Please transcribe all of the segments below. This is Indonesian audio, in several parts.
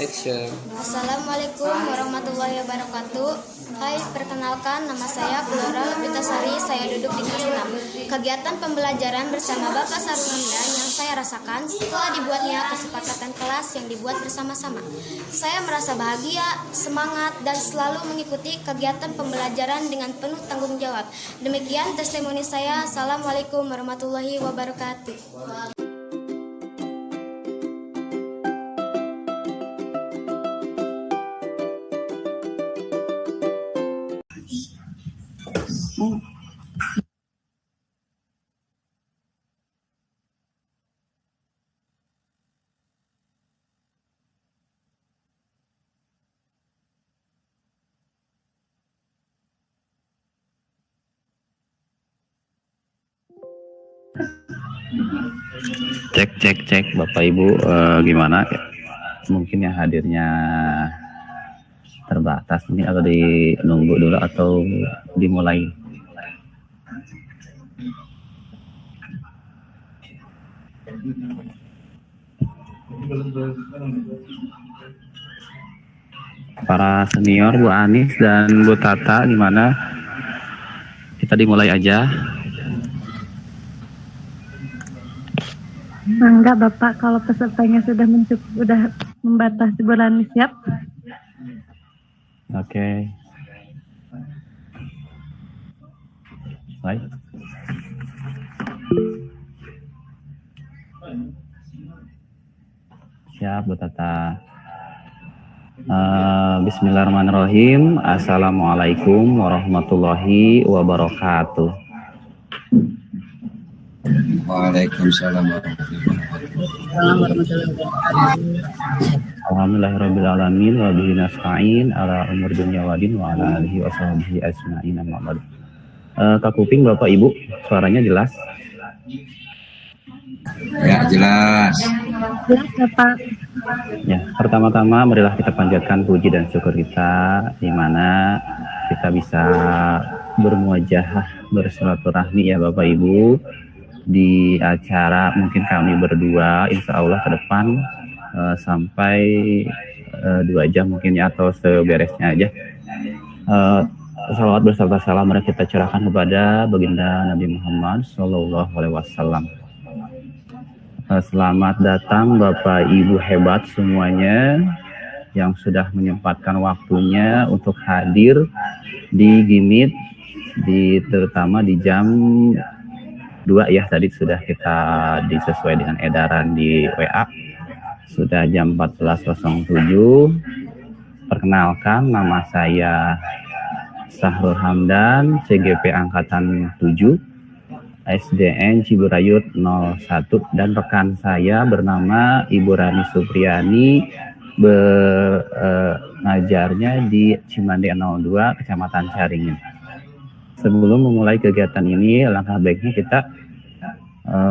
Action. Assalamualaikum warahmatullahi wabarakatuh. Hai, perkenalkan nama saya Flora Lopitasari. Saya duduk di kelas 6. Kegiatan pembelajaran bersama Bapak Sarunanda yang saya rasakan setelah dibuatnya kesepakatan kelas yang dibuat bersama-sama. Saya merasa bahagia, semangat, dan selalu mengikuti kegiatan pembelajaran dengan penuh tanggung jawab. Demikian testimoni saya. Assalamualaikum warahmatullahi wabarakatuh. Cek Bapak Ibu, gimana mungkin yang hadirnya terbatas mungkin, atau nunggu dulu atau dimulai? Para senior Bu Anis dan Bu Tata, gimana? Kita dimulai aja. Enggak Bapak, kalau pesertanya sudah membatasi bulan siap. Oke. Baik. Siap Bu Tata. Bismillahirrahmanirrahim. Assalamualaikum warahmatullahi wabarakatuh. Waalaikumsalam warahmatullahi wabarakatuh. Alhamdulillahirrahmanirrahim. Wa bihi nasta'in ala umur dunya wa din wa ala alihi wa sahbihi ajma'in, amma ba'du. Kak Kuping, Bapak Ibu, suaranya jelas? Ya, jelas. Jelas Bapak. Ya, pertama-tama marilah kita panjatkan puji dan syukur kita, di mana kita bisa bermuajahah, bersilaturahmi ya Bapak Ibu, di acara mungkin kami berdua insya Allah ke depan sampai 2 jam mungkin ya, atau seberesnya aja. Salawat berserta salam mari kita curahkan kepada baginda Nabi Muhammad SAW. Selamat datang Bapak Ibu hebat semuanya yang sudah menyempatkan waktunya untuk hadir di GIMIT, terutama di jam 2 ya, tadi sudah kita disesuai dengan edaran di WA, sudah jam 14.07. Perkenalkan, nama saya Sahrul Hamdan, CGP Angkatan 7, SDN Ciburayut 01, dan rekan saya bernama Ibu Rani Supriyani, ngajarnya di Cimande 02, Kecamatan Caringin. Sebelum memulai kegiatan ini, langkah baiknya kita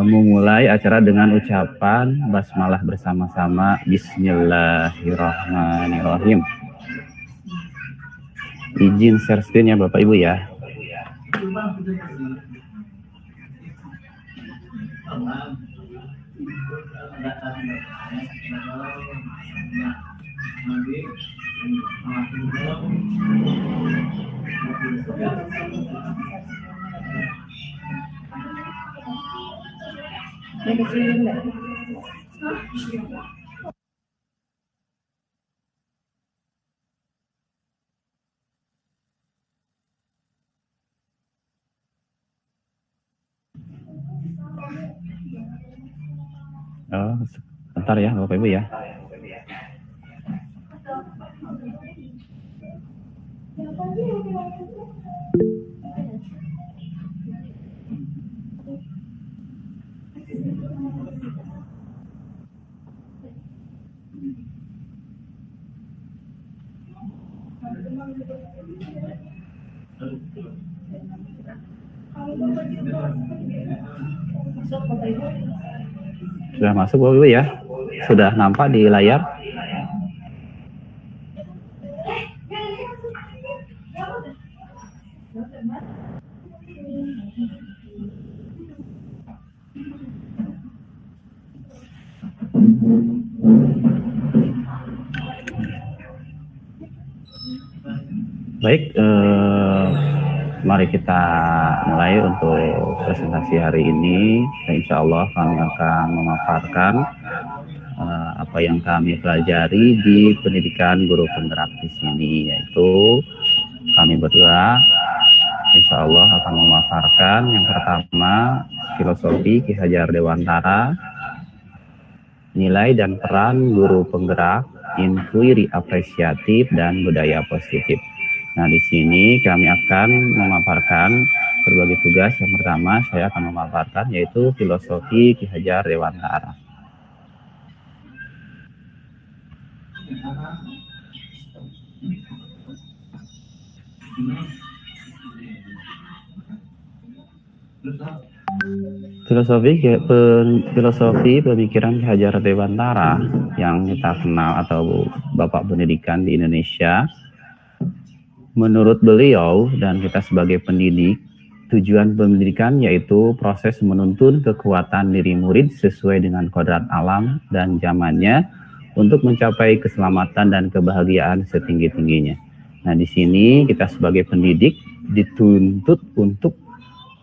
memulai acara dengan ucapan basmalah bersama-sama. Bismillahirrahmanirrahim. Izin share screen ya Bapak Ibu ya. Bentar ya Bapak Ibu ya. Sudah masuk Bapak Ibu ya? Sudah nampak di layar? Baik, mari kita mulai untuk presentasi hari ini. Insya Allah kami akan memaparkan apa yang kami pelajari di pendidikan guru penggerak di sini, yaitu kami berdua insya Allah akan memaparkan yang pertama filosofi Ki Hajar Dewantara, nilai dan peran guru penggerak, inquiry apresiatif dan budaya positif. Nah, di sini kami akan memaparkan berbagai tugas. Yang pertama saya akan memaparkan yaitu filosofi Ki Hajar Dewantara. Filosofi pemikiran Ki Hajar Dewantara yang kita kenal atau Bapak Pendidikan di Indonesia. Menurut beliau dan kita sebagai pendidik, tujuan pendidikan yaitu proses menuntun kekuatan diri murid sesuai dengan kodrat alam dan zamannya untuk mencapai keselamatan dan kebahagiaan setinggi-tingginya. Nah, di sini kita sebagai pendidik dituntut untuk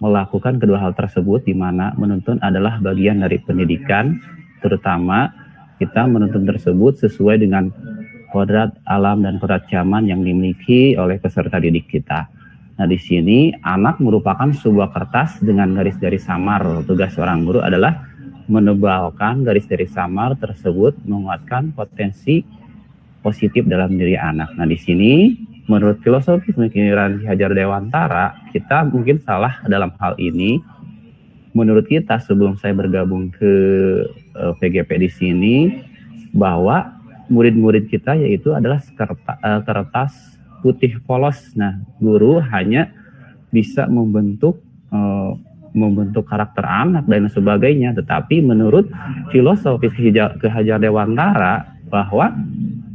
melakukan kedua hal tersebut, di mana menuntun adalah bagian dari pendidikan, terutama kita menuntun tersebut sesuai dengan kodrat alam dan kodrat zaman yang dimiliki oleh peserta didik kita. Nah, di sini anak merupakan sebuah kertas dengan garis-garis samar. Tugas seorang guru adalah menebalkan garis-garis samar tersebut, menguatkan potensi positif dalam diri anak. Nah, di sini menurut filosofi pemikiran Ki Hajar Dewantara, kita mungkin salah dalam hal ini. Menurut kita sebelum saya bergabung ke PGP di sini, bahwa murid-murid kita yaitu adalah kertas putih polos. Nah, guru hanya bisa membentuk karakter anak dan sebagainya. Tetapi menurut filosofi Ki Hajar Dewantara, bahwa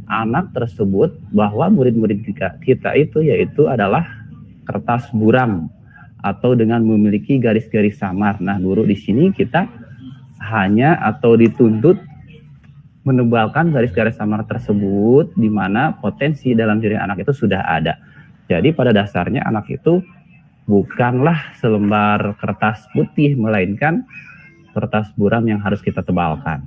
anak tersebut, bahwa murid-murid kita itu yaitu adalah kertas buram atau dengan memiliki garis-garis samar. Nah, guru di sini kita hanya atau dituntut menebalkan garis-garis samar tersebut, di mana potensi dalam diri anak itu sudah ada. Jadi pada dasarnya anak itu bukanlah selembar kertas putih, melainkan kertas buram yang harus kita tebalkan.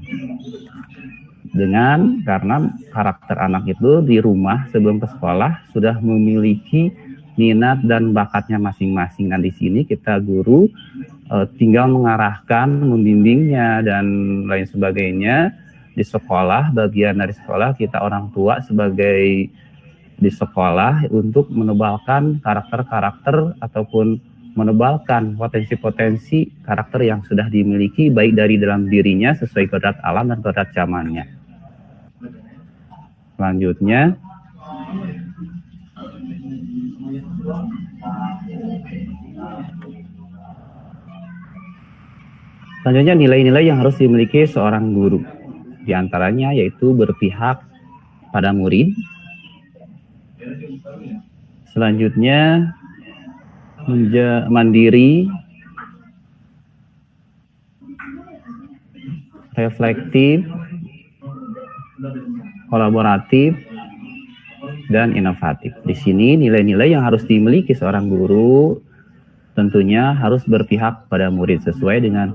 Karena karakter anak itu di rumah sebelum ke sekolah sudah memiliki minat dan bakatnya masing-masing. Nah, di sini kita guru tinggal mengarahkan, membimbingnya dan lain sebagainya. Di sekolah, bagian dari sekolah kita orang tua sebagai di sekolah untuk menebalkan karakter-karakter ataupun menebalkan potensi-potensi karakter yang sudah dimiliki baik dari dalam dirinya sesuai kodrat alam dan kodrat zamannya. Selanjutnya, nilai-nilai yang harus dimiliki seorang guru. Di antaranya yaitu berpihak pada murid. Selanjutnya mandiri, reflektif, kolaboratif, dan inovatif. Di sini nilai-nilai yang harus dimiliki seorang guru tentunya harus berpihak pada murid sesuai dengan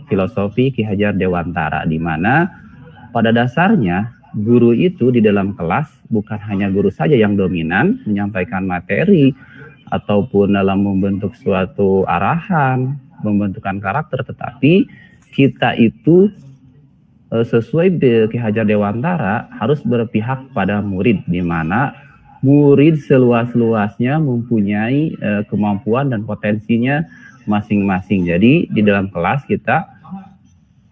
filosofi Ki Hajar Dewantara, di mana pada dasarnya guru itu di dalam kelas bukan hanya guru saja yang dominan menyampaikan materi ataupun dalam membentuk suatu arahan, membentukkan karakter, tetapi kita itu sesuai Ki Hajar Dewantara harus berpihak pada murid, di mana murid seluas-luasnya mempunyai kemampuan dan potensinya masing-masing. Jadi di dalam kelas kita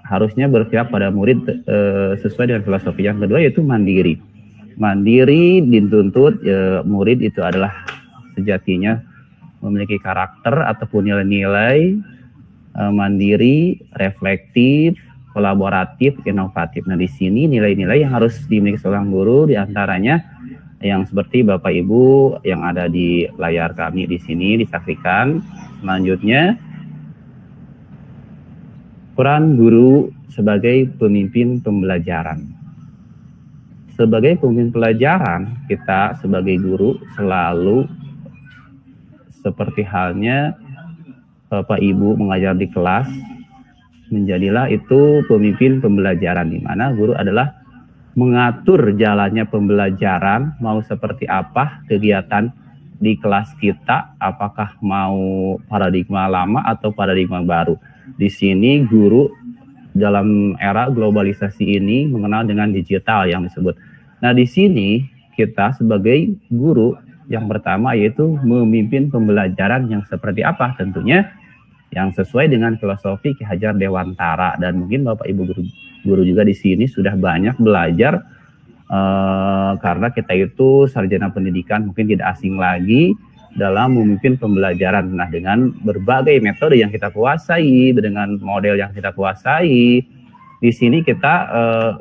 harusnya berpihak pada murid sesuai dengan filosofi. Yang kedua yaitu mandiri. Mandiri dituntut murid itu adalah sejatinya memiliki karakter ataupun nilai-nilai mandiri, reflektif, kolaboratif, inovatif. Nah, di sini nilai-nilai yang harus dimiliki seorang guru diantaranya yang seperti Bapak Ibu yang ada di layar kami di sini disaksikan. Selanjutnya, peran guru sebagai pemimpin pembelajaran. Sebagai pemimpin pelajaran, kita sebagai guru selalu seperti halnya Bapak Ibu mengajar di kelas, menjadilah itu pemimpin pembelajaran, di mana guru adalah mengatur jalannya pembelajaran, mau seperti apa kegiatan di kelas kita, apakah mau paradigma lama atau paradigma baru. Di sini guru dalam era globalisasi ini mengenal dengan digital yang disebut. Nah, di sini kita sebagai guru yang pertama yaitu memimpin pembelajaran yang seperti apa, tentunya yang sesuai dengan filosofi Ki Hajar Dewantara. Dan mungkin Bapak Ibu guru juga di sini sudah banyak belajar karena kita itu sarjana pendidikan, mungkin tidak asing lagi dalam memimpin pembelajaran. Nah, dengan berbagai metode yang kita kuasai, dengan model yang kita kuasai, di sini kita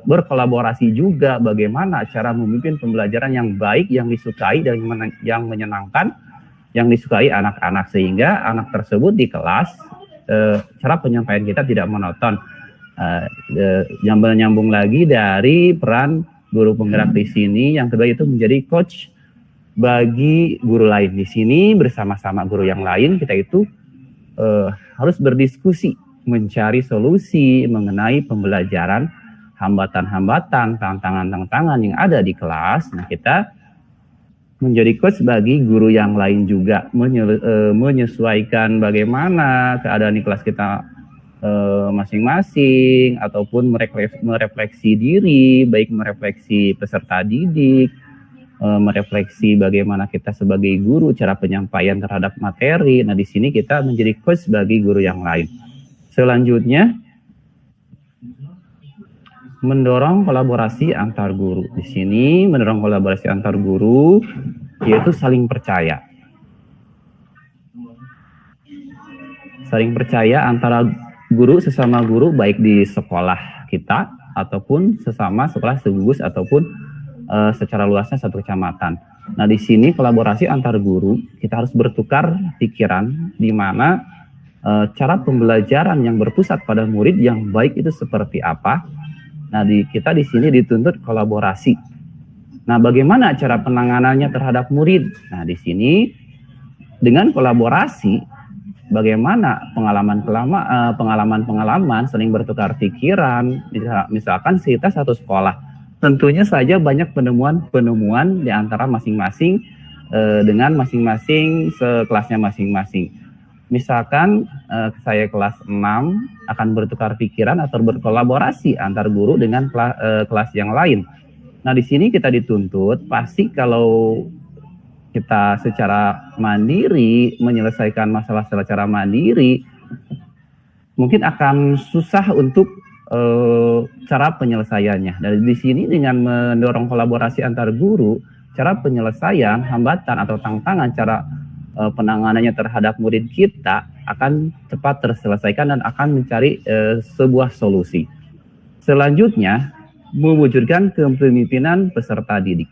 berkolaborasi juga bagaimana cara memimpin pembelajaran yang baik, yang disukai dan yang menyenangkan, yang disukai anak-anak, sehingga anak tersebut di kelas cara penyampaian kita tidak monoton. Nyambung lagi dari peran guru penggerak di sini, yang kedua itu menjadi coach bagi guru lain. Di sini bersama-sama guru yang lain kita itu harus berdiskusi, mencari solusi mengenai pembelajaran, hambatan-hambatan, tantangan-tantangan yang ada di kelas. Nah, kita menjadi coach bagi guru yang lain juga, menyesuaikan bagaimana keadaan di kelas kita masing-masing, ataupun merefleksi diri, baik merefleksi peserta didik, merefleksi bagaimana kita sebagai guru, cara penyampaian terhadap materi. Nah, di sini kita menjadi coach bagi guru yang lain. Selanjutnya, mendorong kolaborasi antar guru. Di sini mendorong kolaborasi antar guru yaitu saling percaya. Saling percaya antara guru sesama guru, baik di sekolah kita ataupun sesama sekolah segugus ataupun secara luasnya satu kecamatan. Nah, di sini kolaborasi antar guru, kita harus bertukar pikiran di mana cara pembelajaran yang berpusat pada murid yang baik itu seperti apa. Nah, kita di sini dituntut kolaborasi. Nah, bagaimana cara penanganannya terhadap murid? Nah, di sini dengan kolaborasi, bagaimana pengalaman saling bertukar pikiran. Misalkan kita satu sekolah, tentunya saja banyak penemuan di antara masing-masing dengan masing-masing sekelasnya masing-masing. Misalkan saya kelas 6 akan bertukar pikiran atau berkolaborasi antar guru dengan kelas yang lain. Nah, di sini kita dituntut, pasti kalau kita secara mandiri menyelesaikan masalah secara mandiri, mungkin akan susah untuk cara penyelesaiannya. Dan di sini dengan mendorong kolaborasi antar guru, cara penyelesaian hambatan atau tantangan, cara penanganannya terhadap murid kita akan cepat terselesaikan dan akan mencari sebuah solusi. Selanjutnya, mewujudkan kepemimpinan peserta didik,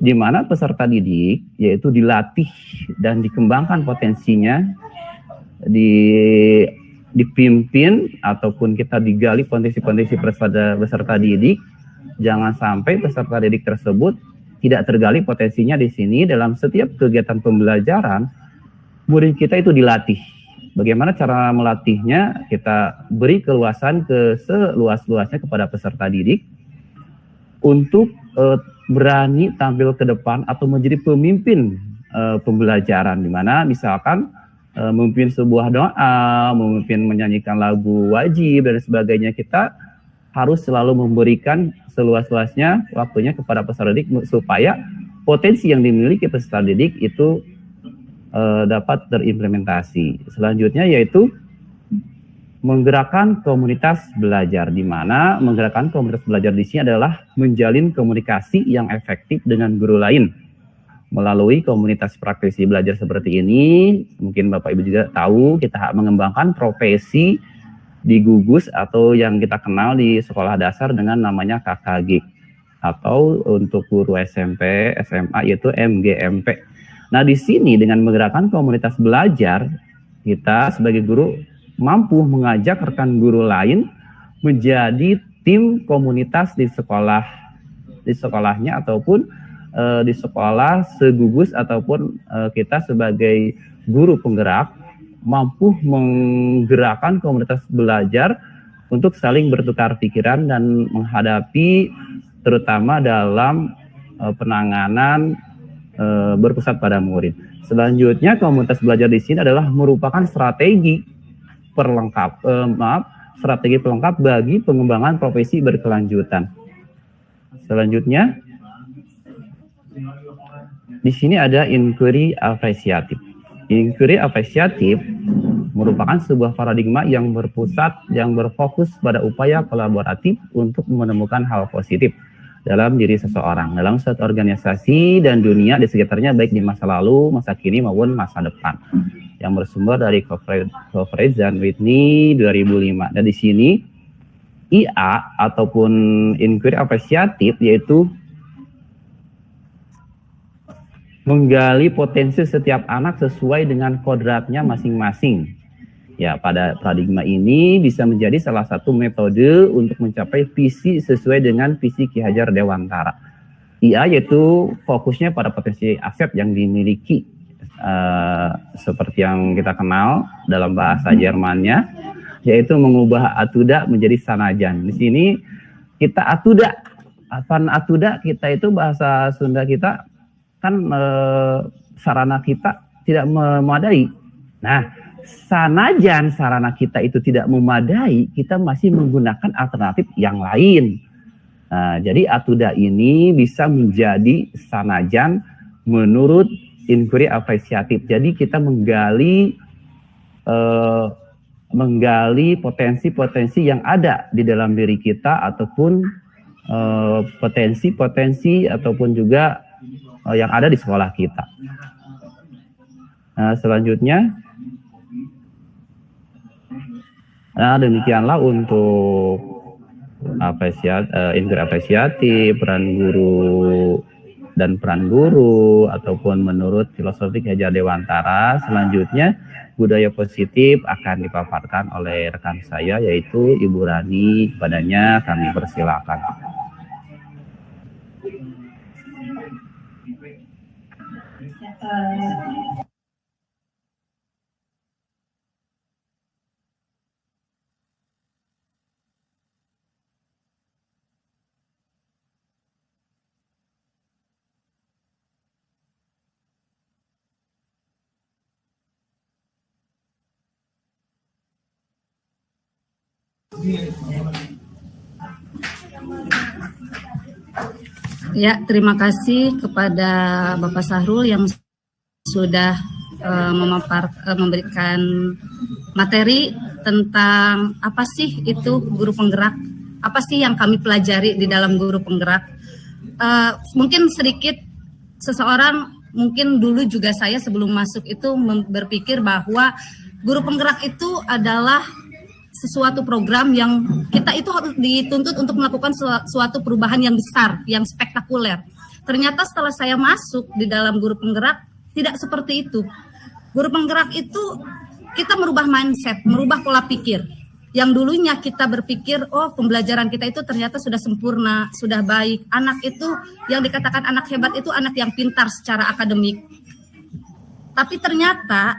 di mana peserta didik yaitu dilatih dan dikembangkan potensinya, dipimpin ataupun kita digali potensi-potensi peserta didik. Jangan sampai peserta didik tersebut tidak tergali potensinya. Di sini dalam setiap kegiatan pembelajaran, murid kita itu dilatih. Bagaimana cara melatihnya? Kita beri keluasan seluas-luasnya kepada peserta didik untuk berani tampil ke depan atau menjadi pemimpin pembelajaran, di mana misalkan memimpin sebuah doa, memimpin menyanyikan lagu wajib dan sebagainya. Kita harus selalu memberikan seluas-luasnya waktunya kepada peserta didik supaya potensi yang dimiliki peserta didik itu dapat terimplementasi. Selanjutnya yaitu menggerakkan komunitas belajar, di mana menggerakkan komunitas belajar di sini adalah menjalin komunikasi yang efektif dengan guru lain. Melalui komunitas praktisi belajar seperti ini, mungkin Bapak Ibu juga tahu, kita mengembangkan profesi di gugus atau yang kita kenal di sekolah dasar dengan namanya KKG, atau untuk guru SMP, SMA yaitu MGMP. Nah, di sini dengan menggerakkan komunitas belajar, kita sebagai guru mampu mengajak rekan guru lain menjadi tim komunitas di sekolahnya ataupun di sekolah segugus, ataupun kita sebagai guru penggerak mampu menggerakkan komunitas belajar untuk saling bertukar pikiran dan menghadapi terutama dalam penanganan berpusat pada murid. Selanjutnya komunitas belajar di sini adalah merupakan strategi pelengkap bagi pengembangan profesi berkelanjutan. Selanjutnya di sini ada inquiry apresiatif. Inquiry apresiatif merupakan sebuah paradigma yang berfokus pada upaya kolaboratif untuk menemukan hal positif dalam diri seseorang, dalam suatu organisasi dan dunia di sekitarnya, baik di masa lalu, masa kini maupun masa depan. Yang bersumber dari Coverage dan Whitney 2005. Dan di sini IA ataupun inquiry apresiatif yaitu menggali potensi setiap anak sesuai dengan kodratnya masing-masing. Ya, pada paradigma ini bisa menjadi salah satu metode untuk mencapai visi sesuai dengan visi Ki Hajar Dewantara. IA yaitu fokusnya pada potensi aset yang dimiliki, seperti yang kita kenal dalam bahasa Jermannya, yaitu mengubah atuda menjadi sanajan. Di sini kita atuda, kita itu bahasa Sunda kita kan sarana kita tidak memadai. Nah, sanajan sarana kita itu tidak memadai, kita masih menggunakan alternatif yang lain. Nah, jadi atuda ini bisa menjadi sanajan menurut inquiry apresiatif. Jadi kita menggali potensi-potensi yang ada di dalam diri kita ataupun potensi-potensi ataupun juga yang ada di sekolah kita. Nah, selanjutnya, demikianlah untuk inquiry apresiatif, peran guru ataupun menurut filosofi Ki Hajar Dewantara. Selanjutnya, budaya positif akan dipaparkan oleh rekan saya yaitu Ibu Rani. Kepadanya kami persilakan. Ya, terima kasih kepada Bapak Sahrul yang sudah memberikan materi tentang apa sih itu guru penggerak, apa sih yang kami pelajari di dalam guru penggerak. Mungkin sedikit seseorang, mungkin dulu juga saya sebelum masuk itu berpikir bahwa guru penggerak itu adalah sesuatu program yang kita itu harus dituntut untuk melakukan suatu perubahan yang besar, yang spektakuler. Ternyata setelah saya masuk di dalam guru penggerak, tidak seperti itu. Guru penggerak itu kita merubah mindset, merubah pola pikir. Yang dulunya kita berpikir, oh pembelajaran kita itu ternyata sudah sempurna, sudah baik. Anak itu, yang dikatakan anak hebat itu anak yang pintar secara akademik. Tapi ternyata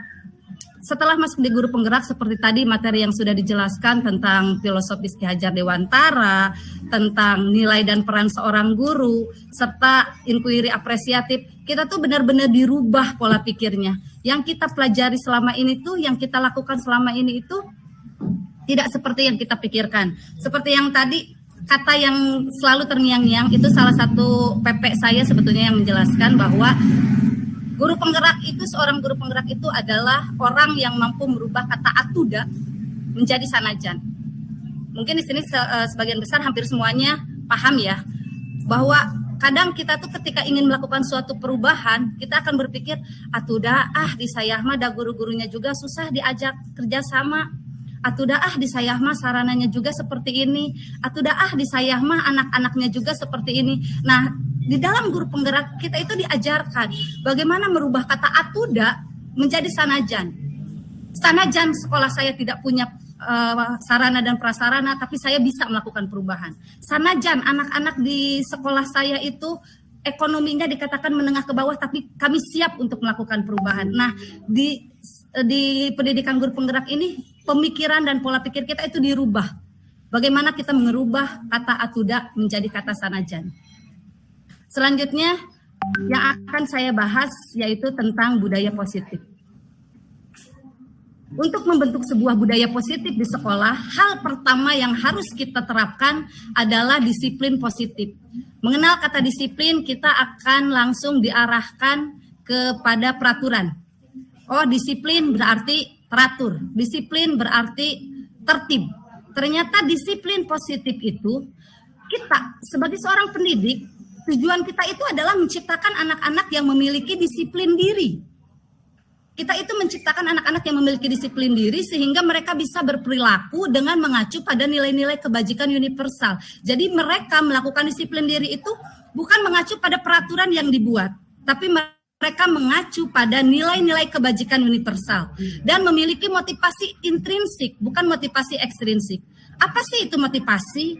setelah masuk di guru penggerak, seperti tadi materi yang sudah dijelaskan tentang filosofis Ki Hajar Dewantara, tentang nilai dan peran seorang guru, serta inquiry apresiatif, kita tuh benar-benar dirubah pola pikirnya. Yang kita pelajari selama ini tuh, yang kita lakukan selama ini itu tidak seperti yang kita pikirkan. Seperti yang tadi, kata yang selalu terngiang-ngiang, itu salah satu PP saya sebetulnya yang menjelaskan bahwa guru penggerak itu, seorang guru penggerak itu adalah orang yang mampu merubah kata atuda menjadi sanajan. Mungkin di sini sebagian besar hampir semuanya paham ya, bahwa kadang kita tuh ketika ingin melakukan suatu perubahan, kita akan berpikir atuda di sayah mah da guru-gurunya juga susah diajak kerjasama. Atuda di sayah mah sarananya juga seperti ini. Atuda di sayah mah anak-anaknya juga seperti ini. Nah, di dalam guru penggerak kita itu diajarkan bagaimana merubah kata atuda menjadi sanajan. Sanajan sekolah saya tidak punya sarana dan prasarana, tapi saya bisa melakukan perubahan. Sanajan anak-anak di sekolah saya itu ekonominya dikatakan menengah ke bawah, tapi kami siap untuk melakukan perubahan. Nah, di di pendidikan guru penggerak ini pemikiran dan pola pikir kita itu dirubah. Bagaimana kita merubah kata atuda menjadi kata sanajan. Selanjutnya yang akan saya bahas yaitu tentang budaya positif. Untuk membentuk sebuah budaya positif di sekolah, hal pertama yang harus kita terapkan adalah disiplin positif. Mengenal kata disiplin, kita akan langsung diarahkan kepada peraturan. Oh, disiplin berarti teratur. Disiplin berarti tertib. Ternyata disiplin positif itu, kita sebagai seorang pendidik, tujuan kita itu adalah menciptakan anak-anak yang memiliki disiplin diri. Kita itu menciptakan anak-anak yang memiliki disiplin diri sehingga mereka bisa berperilaku dengan mengacu pada nilai-nilai kebajikan universal. Jadi mereka melakukan disiplin diri itu bukan mengacu pada peraturan yang dibuat, tapi mereka mengacu pada nilai-nilai kebajikan universal dan memiliki motivasi intrinsik, bukan motivasi ekstrinsik. Apa sih itu motivasi?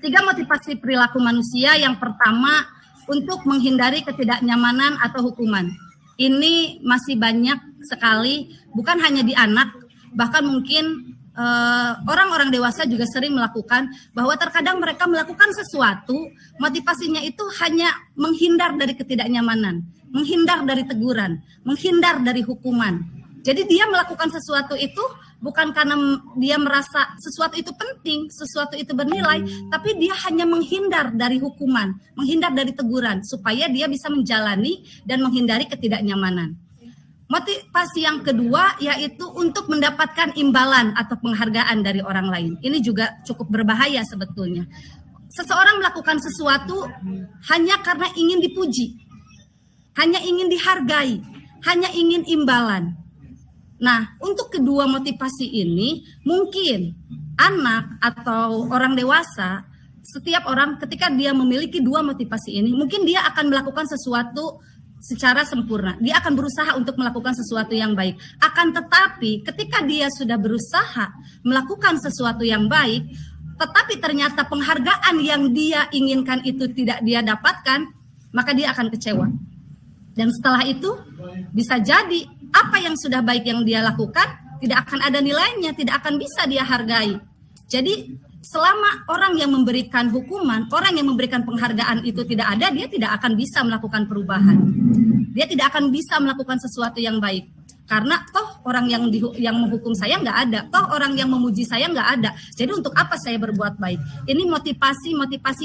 3 motivasi perilaku manusia. Yang pertama, untuk menghindari ketidaknyamanan atau hukuman. Ini masih banyak sekali, bukan hanya di anak, bahkan mungkin orang-orang dewasa juga sering melakukan, bahwa terkadang mereka melakukan sesuatu, motivasinya itu hanya menghindar dari ketidaknyamanan, menghindar dari teguran, menghindar dari hukuman. Jadi dia melakukan sesuatu itu bukan karena dia merasa sesuatu itu penting, sesuatu itu bernilai, tapi dia hanya menghindar dari hukuman, menghindar dari teguran, supaya dia bisa menjalani dan menghindari ketidaknyamanan. Motivasi yang kedua yaitu untuk mendapatkan imbalan atau penghargaan dari orang lain. Ini juga cukup berbahaya sebetulnya. Seseorang melakukan sesuatu hanya karena ingin dipuji, hanya ingin dihargai, hanya ingin imbalan. Nah, untuk kedua motivasi ini, mungkin anak atau orang dewasa, setiap orang ketika dia memiliki 2 motivasi ini, mungkin dia akan melakukan sesuatu secara sempurna. Dia akan berusaha untuk melakukan sesuatu yang baik. Akan tetapi, ketika dia sudah berusaha melakukan sesuatu yang baik, tetapi ternyata penghargaan yang dia inginkan itu tidak dia dapatkan, maka dia akan kecewa. Dan setelah itu, bisa jadi apa yang sudah baik yang dia lakukan tidak akan ada nilainya, tidak akan bisa dia hargai. Jadi selama orang yang memberikan hukuman, orang yang memberikan penghargaan itu tidak ada, dia tidak akan bisa melakukan perubahan. Dia tidak akan bisa melakukan sesuatu yang baik. Karena toh orang yang menghukum saya nggak ada, toh orang yang memuji saya nggak ada. Jadi untuk apa saya berbuat baik? Ini motivasi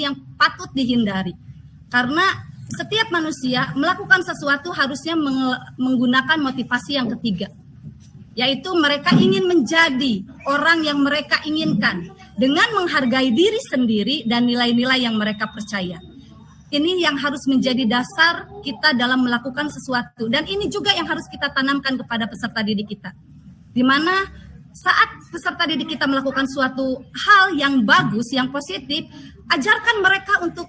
yang patut dihindari. Karena setiap manusia melakukan sesuatu harusnya menggunakan motivasi yang ketiga, yaitu mereka ingin menjadi orang yang mereka inginkan dengan menghargai diri sendiri dan nilai-nilai yang mereka percaya. Ini yang harus menjadi dasar kita dalam melakukan sesuatu, dan ini juga yang harus kita tanamkan kepada peserta didik kita, di mana saat peserta didik kita melakukan suatu hal yang bagus, yang positif, ajarkan mereka untuk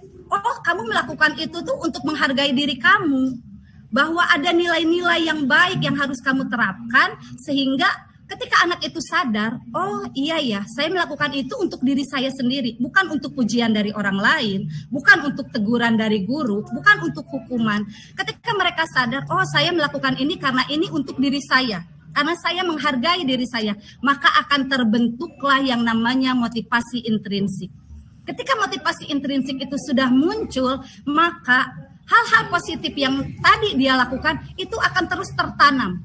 kamu melakukan itu tuh untuk menghargai diri kamu, bahwa ada nilai-nilai yang baik yang harus kamu terapkan, sehingga ketika anak itu sadar, oh iya ya, saya melakukan itu untuk diri saya sendiri, bukan untuk pujian dari orang lain, bukan untuk teguran dari guru, bukan untuk hukuman. Ketika mereka sadar, oh saya melakukan ini karena ini untuk diri saya, karena saya menghargai diri saya, maka akan terbentuklah yang namanya motivasi intrinsik. Ketika motivasi intrinsik itu sudah muncul, maka hal-hal positif yang tadi dia lakukan itu akan terus tertanam.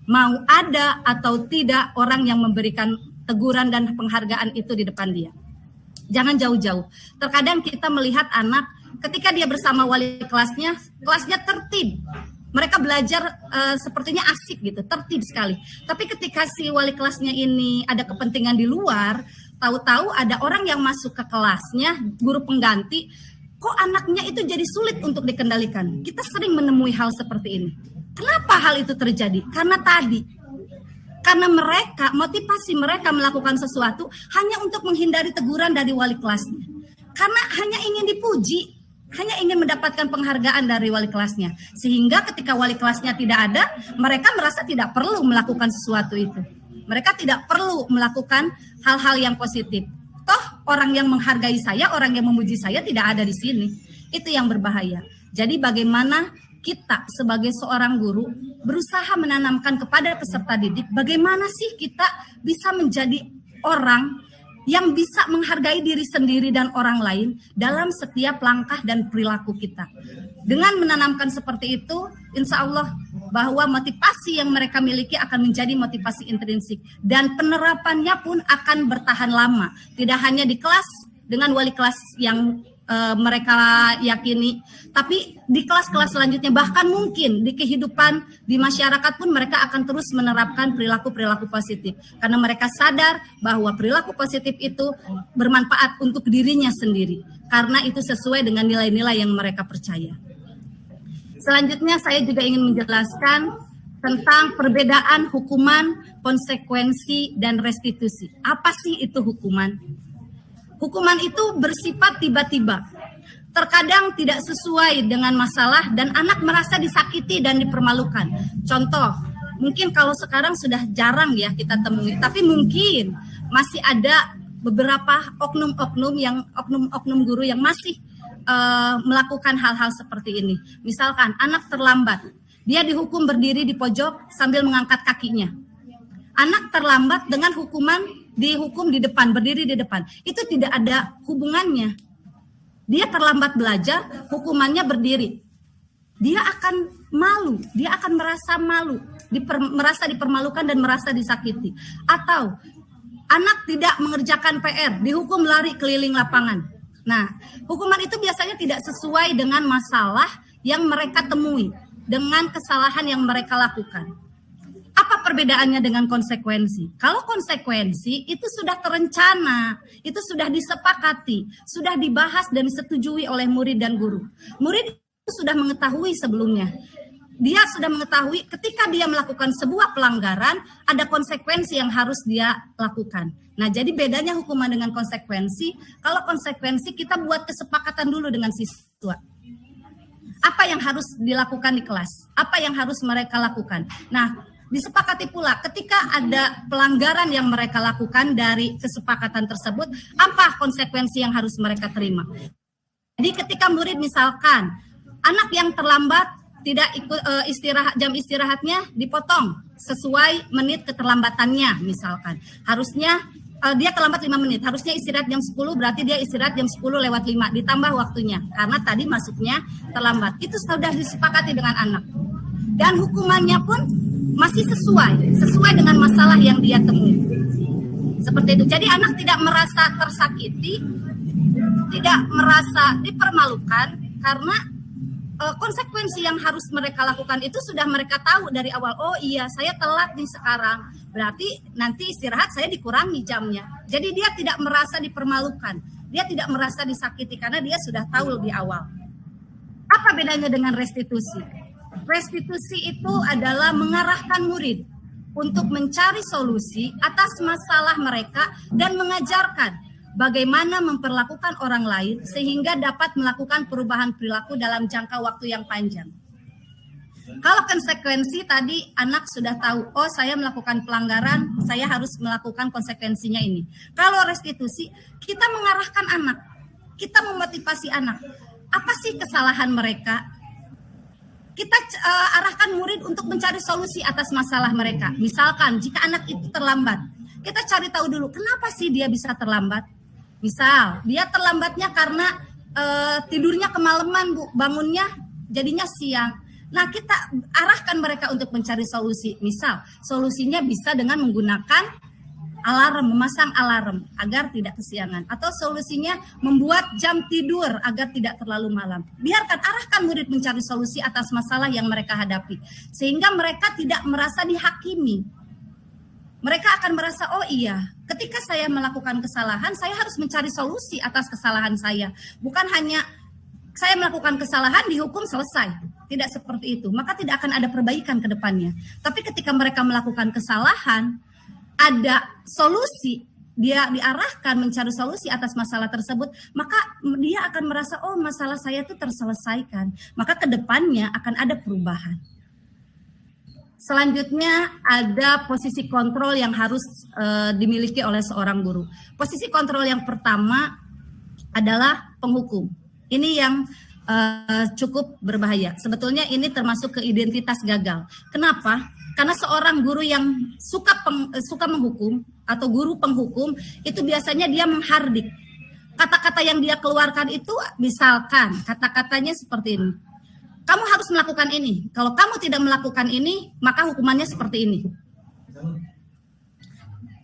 Mau ada atau tidak orang yang memberikan teguran dan penghargaan itu di depan dia. Jangan jauh-jauh. Terkadang kita melihat anak ketika dia bersama wali kelasnya tertib. Mereka belajar sepertinya asik gitu, tertib sekali. Tapi ketika si wali kelasnya ini ada kepentingan di luar, tahu-tahu ada orang yang masuk ke kelasnya, guru pengganti, kok anaknya itu jadi sulit untuk dikendalikan. Kita sering menemui hal seperti ini. Kenapa hal itu terjadi? Karena motivasi mereka melakukan sesuatu hanya untuk menghindari teguran dari wali kelasnya. Karena hanya ingin dipuji, hanya ingin mendapatkan penghargaan dari wali kelasnya. Sehingga ketika wali kelasnya tidak ada, mereka merasa tidak perlu melakukan sesuatu itu. Mereka tidak perlu melakukan hal-hal yang positif. Toh orang yang menghargai saya, orang yang memuji saya tidak ada di sini. Itu yang berbahaya. Jadi bagaimana kita sebagai seorang guru berusaha menanamkan kepada peserta didik bagaimana sih kita bisa menjadi orang yang bisa menghargai diri sendiri dan orang lain dalam setiap langkah dan perilaku kita. Dengan menanamkan seperti itu, insya Allah bahwa motivasi yang mereka miliki akan menjadi motivasi intrinsik dan penerapannya pun akan bertahan lama. Tidak hanya di kelas dengan wali kelas yang mereka yakini, tapi di kelas-kelas selanjutnya, bahkan mungkin di kehidupan di masyarakat pun mereka akan terus menerapkan perilaku-perilaku positif karena mereka sadar bahwa perilaku positif itu bermanfaat untuk dirinya sendiri karena itu sesuai dengan nilai-nilai yang mereka percaya. Selanjutnya saya juga ingin menjelaskan tentang perbedaan hukuman, konsekuensi, dan restitusi. Apa sih itu hukuman? Hukuman itu bersifat tiba-tiba, terkadang tidak sesuai dengan masalah dan anak merasa disakiti dan dipermalukan. Contoh, mungkin kalau sekarang sudah jarang ya kita temui, tapi mungkin masih ada beberapa oknum guru yang masih melakukan hal-hal seperti ini. Misalkan anak terlambat, dia dihukum berdiri di pojok sambil mengangkat kakinya. Anak terlambat dengan hukuman dihukum di depan, berdiri di depan. Itu tidak ada hubungannya. Dia terlambat belajar, hukumannya berdiri. Dia akan malu, dia akan merasa malu, merasa dipermalukan dan merasa disakiti. Atau anak tidak mengerjakan PR, dihukum lari keliling lapangan. Nah, hukuman itu biasanya tidak sesuai dengan masalah yang mereka temui, dengan kesalahan yang mereka lakukan. Apa perbedaannya dengan konsekuensi? Kalau konsekuensi itu sudah terencana, itu sudah disepakati, sudah dibahas dan disetujui oleh murid dan guru. Murid itu sudah mengetahui sebelumnya. Dia sudah mengetahui ketika dia melakukan sebuah pelanggaran, ada konsekuensi yang harus dia lakukan. Nah, jadi bedanya hukuman dengan konsekuensi, kalau konsekuensi kita buat kesepakatan dulu dengan siswa. Apa yang harus dilakukan di kelas? Apa yang harus mereka lakukan? Nah, disepakati pula ketika ada pelanggaran yang mereka lakukan dari kesepakatan tersebut, apa konsekuensi yang harus mereka terima. Jadi ketika murid misalkan anak yang terlambat tidak ikut jam istirahatnya dipotong sesuai menit keterlambatannya misalkan. Harusnya dia terlambat 5 menit, harusnya istirahat jam 10, berarti dia istirahat jam 10:05 ditambah waktunya karena tadi masuknya terlambat. Itu sudah disepakati dengan anak. Dan hukumannya pun masih sesuai dengan masalah yang dia temui. Seperti itu. Jadi anak tidak merasa tersakiti, tidak merasa dipermalukan karena konsekuensi yang harus mereka lakukan itu sudah mereka tahu dari awal. Oh iya, saya telat nih sekarang. Berarti nanti istirahat saya dikurangi jamnya. Jadi dia tidak merasa dipermalukan. Dia tidak merasa disakiti karena dia sudah tahu lebih awal. Apa bedanya dengan restitusi? Restitusi itu adalah mengarahkan murid untuk mencari solusi atas masalah mereka dan mengajarkan bagaimana memperlakukan orang lain sehingga dapat melakukan perubahan perilaku dalam jangka waktu yang panjang. Kalau konsekuensi tadi anak sudah tahu, oh saya melakukan pelanggaran, saya harus melakukan konsekuensinya ini. Kalau restitusi, kita mengarahkan anak, kita memotivasi anak. Apa sih kesalahan mereka? Kita arahkan murid untuk mencari solusi atas masalah mereka. Misalkan jika anak itu terlambat, kita cari tahu dulu kenapa sih dia bisa terlambat. Misal dia terlambatnya karena tidurnya kemalaman, Bu, bangunnya jadinya siang. Nah, kita arahkan mereka untuk mencari solusi. Misal solusinya bisa dengan menggunakan alarm, memasang alarm agar tidak kesiangan. Atau solusinya membuat jam tidur agar tidak terlalu malam. Biarkan, arahkan murid mencari solusi atas masalah yang mereka hadapi. Sehingga mereka tidak merasa dihakimi. Mereka akan merasa, oh iya, ketika saya melakukan kesalahan, saya harus mencari solusi atas kesalahan saya. Bukan hanya saya melakukan kesalahan, dihukum, selesai. Tidak seperti itu. Maka tidak akan ada perbaikan ke depannya. Tapi ketika mereka melakukan kesalahan, ada solusi, dia diarahkan mencari solusi atas masalah tersebut, maka dia akan merasa, oh masalah saya itu terselesaikan, maka ke depannya akan ada perubahan. Selanjutnya ada posisi kontrol yang harus dimiliki oleh seorang guru. Posisi kontrol yang pertama adalah penghukum. Ini yang cukup berbahaya. Sebetulnya ini termasuk ke identitas gagal. Kenapa? Karena seorang guru yang suka menghukum atau guru penghukum itu biasanya dia menghardik. Kata-kata yang dia keluarkan itu misalkan kata-katanya seperti ini. Kamu harus melakukan ini. Kalau kamu tidak melakukan ini, maka hukumannya seperti ini.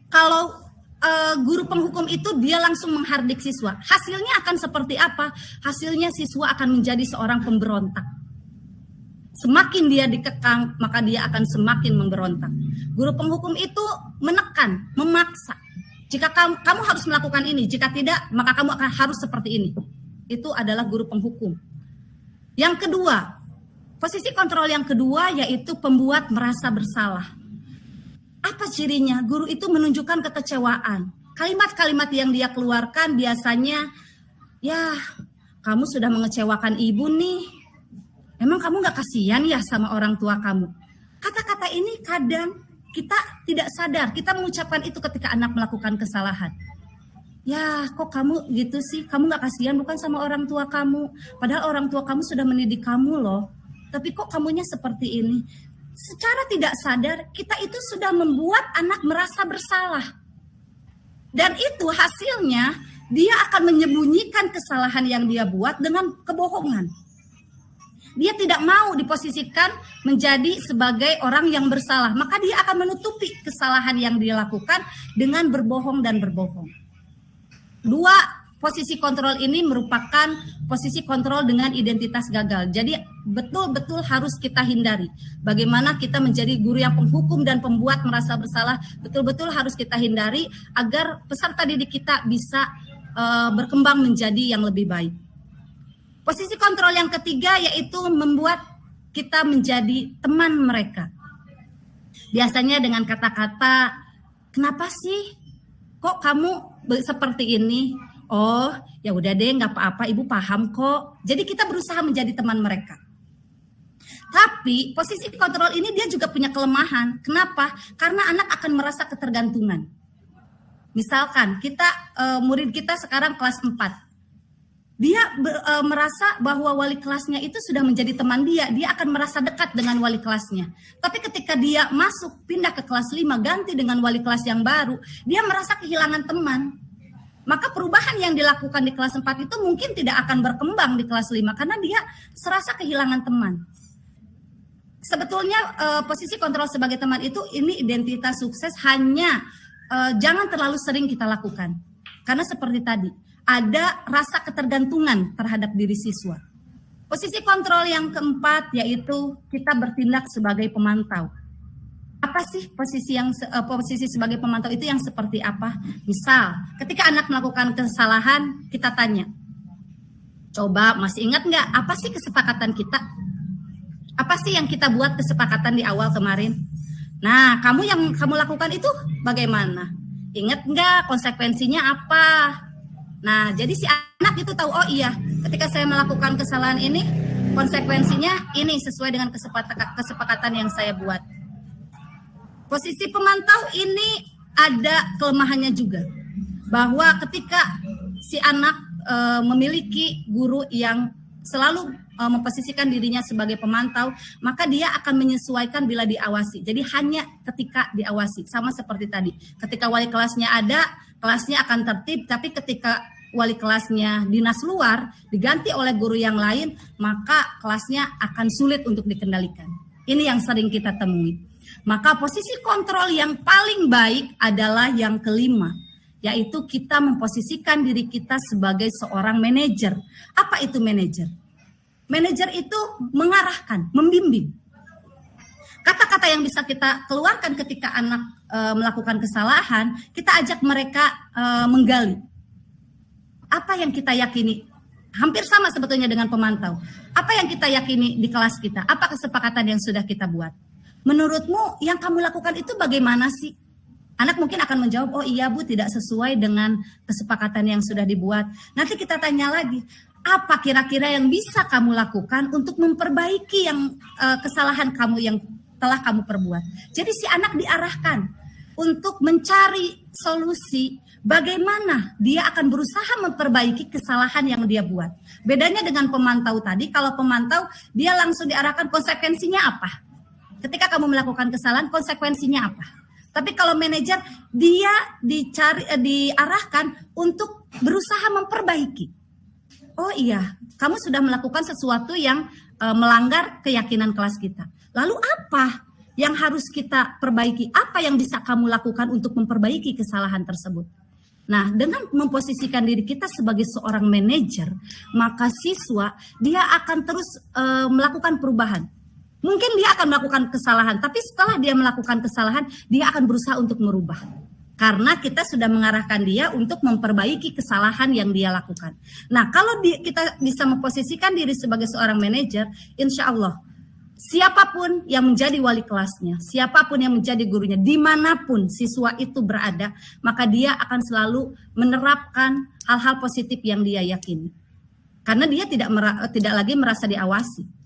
Kalau guru penghukum itu dia langsung menghardik siswa. Hasilnya akan seperti apa? Hasilnya siswa akan menjadi seorang pemberontak. Semakin dia dikekang, maka dia akan semakin memberontak. Guru penghukum itu menekan, memaksa. Jika kamu harus melakukan ini, jika tidak, maka kamu akan harus seperti ini. Itu adalah guru penghukum. Yang kedua, posisi kontrol yang kedua yaitu pembuat merasa bersalah. Apa cirinya? Guru itu menunjukkan kekecewaan. Kalimat-kalimat yang dia keluarkan biasanya, ya kamu sudah mengecewakan ibu nih. Emang kamu gak kasihan ya sama orang tua kamu? Kata-kata ini kadang kita tidak sadar. Kita mengucapkan itu ketika anak melakukan kesalahan. Ya kok kamu gitu sih? Kamu gak kasihan bukan sama orang tua kamu? Padahal orang tua kamu sudah mendidik kamu loh. Tapi kok kamunya seperti ini? Secara tidak sadar kita itu sudah membuat anak merasa bersalah. Dan itu hasilnya dia akan menyembunyikan kesalahan yang dia buat dengan kebohongan. Dia tidak mau diposisikan menjadi sebagai orang yang bersalah. Maka dia akan menutupi kesalahan yang dia lakukan dengan berbohong dan berbohong. Dua posisi kontrol ini merupakan posisi kontrol dengan identitas gagal. Jadi betul-betul harus kita hindari. Bagaimana kita menjadi guru yang penghukum dan pembuat merasa bersalah, betul-betul harus kita hindari agar peserta didik kita bisa berkembang menjadi yang lebih baik. Posisi kontrol yang ketiga yaitu membuat kita menjadi teman mereka. Biasanya dengan kata-kata, kenapa sih kok kamu seperti ini? Oh, ya udah deh, nggak apa-apa, ibu paham kok. Jadi kita berusaha menjadi teman mereka. Tapi posisi kontrol ini dia juga punya kelemahan. Kenapa? Karena anak akan merasa ketergantungan. Misalkan murid kita sekarang kelas 4. Dia merasa bahwa wali kelasnya itu sudah menjadi teman dia akan merasa dekat dengan wali kelasnya. Tapi ketika dia pindah ke kelas 5, ganti dengan wali kelas yang baru, dia merasa kehilangan teman. Maka perubahan yang dilakukan di kelas 4 itu mungkin tidak akan berkembang di kelas 5 karena dia serasa kehilangan teman. Sebetulnya posisi kontrol sebagai teman itu ini identitas sukses, hanya jangan terlalu sering kita lakukan. Karena seperti tadi, ada rasa ketergantungan terhadap diri siswa. Posisi kontrol yang keempat yaitu kita bertindak sebagai pemantau. Apa sih posisi sebagai pemantau itu yang seperti apa? Misal, ketika anak melakukan kesalahan, kita tanya, coba masih ingat nggak apa sih kesepakatan kita? Apa sih yang kita buat kesepakatan di awal kemarin? Nah, yang kamu lakukan itu bagaimana? Ingat nggak konsekuensinya apa? Nah, jadi si anak itu tahu, oh iya, ketika saya melakukan kesalahan ini, konsekuensinya ini sesuai dengan kesepakatan yang saya buat. Posisi pemantau ini ada kelemahannya juga, bahwa ketika si anak memiliki guru yang selalu memposisikan dirinya sebagai pemantau, maka dia akan menyesuaikan bila diawasi. Jadi hanya ketika diawasi, sama seperti tadi. Ketika wali kelasnya ada, kelasnya akan tertib, tapi ketika wali kelasnya dinas luar, diganti oleh guru yang lain, maka kelasnya akan sulit untuk dikendalikan. Ini yang sering kita temui. Maka posisi kontrol yang paling baik adalah yang kelima, yaitu kita memposisikan diri kita sebagai seorang manajer. Apa itu manajer? Manajer itu mengarahkan, membimbing. Kata-kata yang bisa kita keluarkan ketika anak melakukan kesalahan, kita ajak mereka menggali. Apa yang kita yakini? Hampir sama sebetulnya dengan pemantau. Apa yang kita yakini di kelas kita? Apa kesepakatan yang sudah kita buat? Menurutmu yang kamu lakukan itu bagaimana sih? Anak mungkin akan menjawab, oh iya Bu, tidak sesuai dengan kesepakatan yang sudah dibuat. Nanti kita tanya lagi, apa kira-kira yang bisa kamu lakukan untuk memperbaiki yang kesalahan kamu yang telah kamu perbuat. Jadi si anak diarahkan untuk mencari solusi bagaimana dia akan berusaha memperbaiki kesalahan yang dia buat. Bedanya dengan pemantau tadi, kalau pemantau dia langsung diarahkan konsekuensinya apa. Ketika kamu melakukan kesalahan, konsekuensinya apa. Tapi kalau manajer, dia diarahkan untuk berusaha memperbaiki. Oh iya, kamu sudah melakukan sesuatu yang melanggar keyakinan kelas kita. Lalu apa yang harus kita perbaiki? Apa yang bisa kamu lakukan untuk memperbaiki kesalahan tersebut? Nah, dengan memposisikan diri kita sebagai seorang manajer, maka siswa dia akan terus melakukan perubahan. Mungkin dia akan melakukan kesalahan, tapi setelah dia melakukan kesalahan, dia akan berusaha untuk merubah. Karena kita sudah mengarahkan dia untuk memperbaiki kesalahan yang dia lakukan. Nah, kalau kita bisa memposisikan diri sebagai seorang manajer, insya Allah, siapapun yang menjadi wali kelasnya, siapapun yang menjadi gurunya, dimanapun siswa itu berada, maka dia akan selalu menerapkan hal-hal positif yang dia yakini. Karena dia tidak lagi merasa diawasi.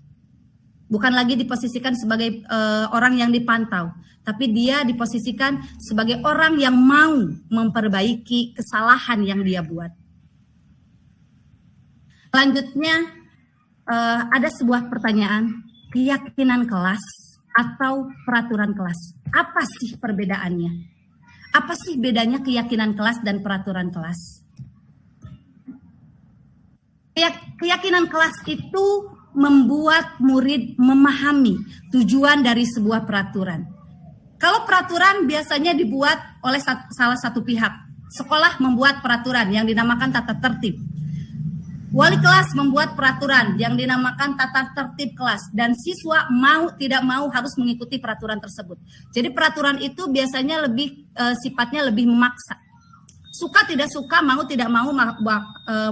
Bukan lagi diposisikan sebagai orang yang dipantau, tapi dia diposisikan sebagai orang yang mau memperbaiki kesalahan yang dia buat. Selanjutnya ada sebuah pertanyaan, keyakinan kelas atau peraturan kelas. Apa sih perbedaannya? Apa sih bedanya keyakinan kelas dan peraturan kelas? Keyakinan kelas itu membuat murid memahami tujuan dari sebuah peraturan. Kalau peraturan biasanya dibuat oleh salah satu pihak. Sekolah membuat peraturan yang dinamakan tata tertib. Wali kelas membuat peraturan yang dinamakan tata tertib kelas. Dan siswa mau tidak mau harus mengikuti peraturan tersebut. Jadi peraturan itu biasanya sifatnya lebih memaksa. Suka tidak suka, mau tidak mau,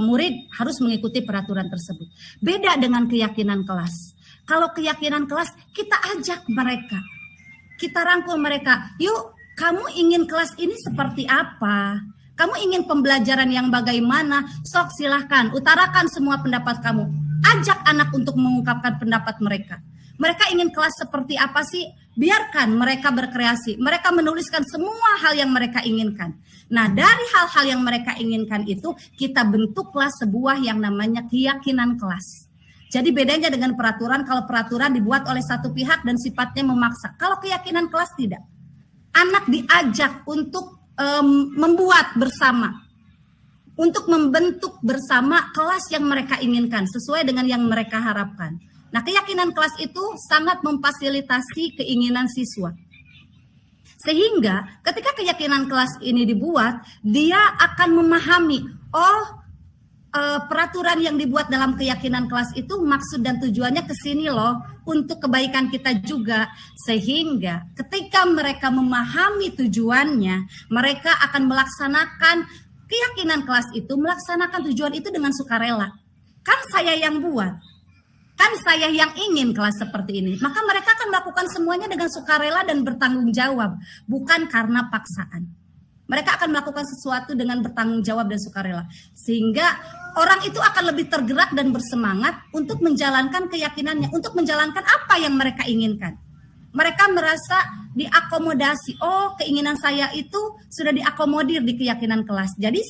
murid harus mengikuti peraturan tersebut. Beda dengan keyakinan kelas. Kalau keyakinan kelas, kita ajak mereka. Kita rangkul mereka. Yuk, kamu ingin kelas ini seperti apa? Kamu ingin pembelajaran yang bagaimana? Sok silahkan, utarakan semua pendapat kamu. Ajak anak untuk mengungkapkan pendapat mereka. Mereka ingin kelas seperti apa sih? Biarkan mereka berkreasi. Mereka menuliskan semua hal yang mereka inginkan. Nah, dari hal-hal yang mereka inginkan itu, kita bentuklah sebuah yang namanya keyakinan kelas. Jadi bedanya dengan peraturan, kalau peraturan dibuat oleh satu pihak dan sifatnya memaksa. Kalau keyakinan kelas tidak. Anak diajak untuk membuat bersama. Untuk membentuk bersama kelas yang mereka inginkan, sesuai dengan yang mereka harapkan. Nah, keyakinan kelas itu sangat memfasilitasi keinginan siswa. Sehingga ketika keyakinan kelas ini dibuat, dia akan memahami, peraturan yang dibuat dalam keyakinan kelas itu maksud dan tujuannya ke sini loh, untuk kebaikan kita juga. Sehingga ketika mereka memahami tujuannya, mereka akan melaksanakan keyakinan kelas itu, melaksanakan tujuan itu dengan sukarela. Kan saya yang buat. Kan saya yang ingin kelas seperti ini. Maka mereka akan melakukan semuanya dengan sukarela dan bertanggung jawab. Bukan karena paksaan. Mereka akan melakukan sesuatu dengan bertanggung jawab dan sukarela. Sehingga orang itu akan lebih tergerak dan bersemangat untuk menjalankan keyakinannya. Untuk menjalankan apa yang mereka inginkan. Mereka merasa diakomodasi. Oh, keinginan saya itu sudah diakomodir di keyakinan kelas. Jadi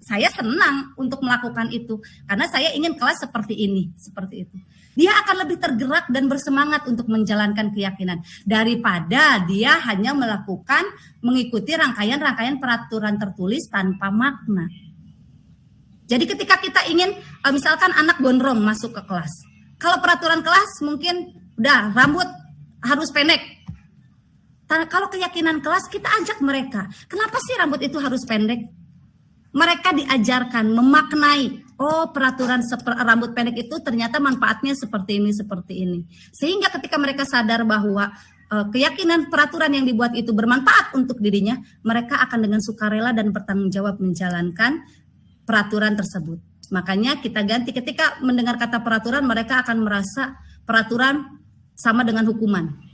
saya senang untuk melakukan itu. Karena saya ingin kelas seperti ini. Seperti itu. Dia akan lebih tergerak dan bersemangat untuk menjalankan keyakinan daripada dia hanya mengikuti rangkaian-rangkaian peraturan tertulis tanpa makna. Jadi ketika kita ingin misalkan anak gondrong masuk ke kelas. Kalau peraturan kelas mungkin udah rambut harus pendek. Kalau keyakinan kelas kita ajak mereka. Kenapa sih rambut itu harus pendek? Mereka diajarkan memaknai, peraturan rambut pendek itu ternyata manfaatnya seperti ini. Sehingga ketika mereka sadar bahwa keyakinan peraturan yang dibuat itu bermanfaat untuk dirinya, mereka akan dengan sukarela dan bertanggung jawab menjalankan peraturan tersebut. Makanya kita ganti, ketika mendengar kata peraturan, mereka akan merasa peraturan sama dengan hukuman.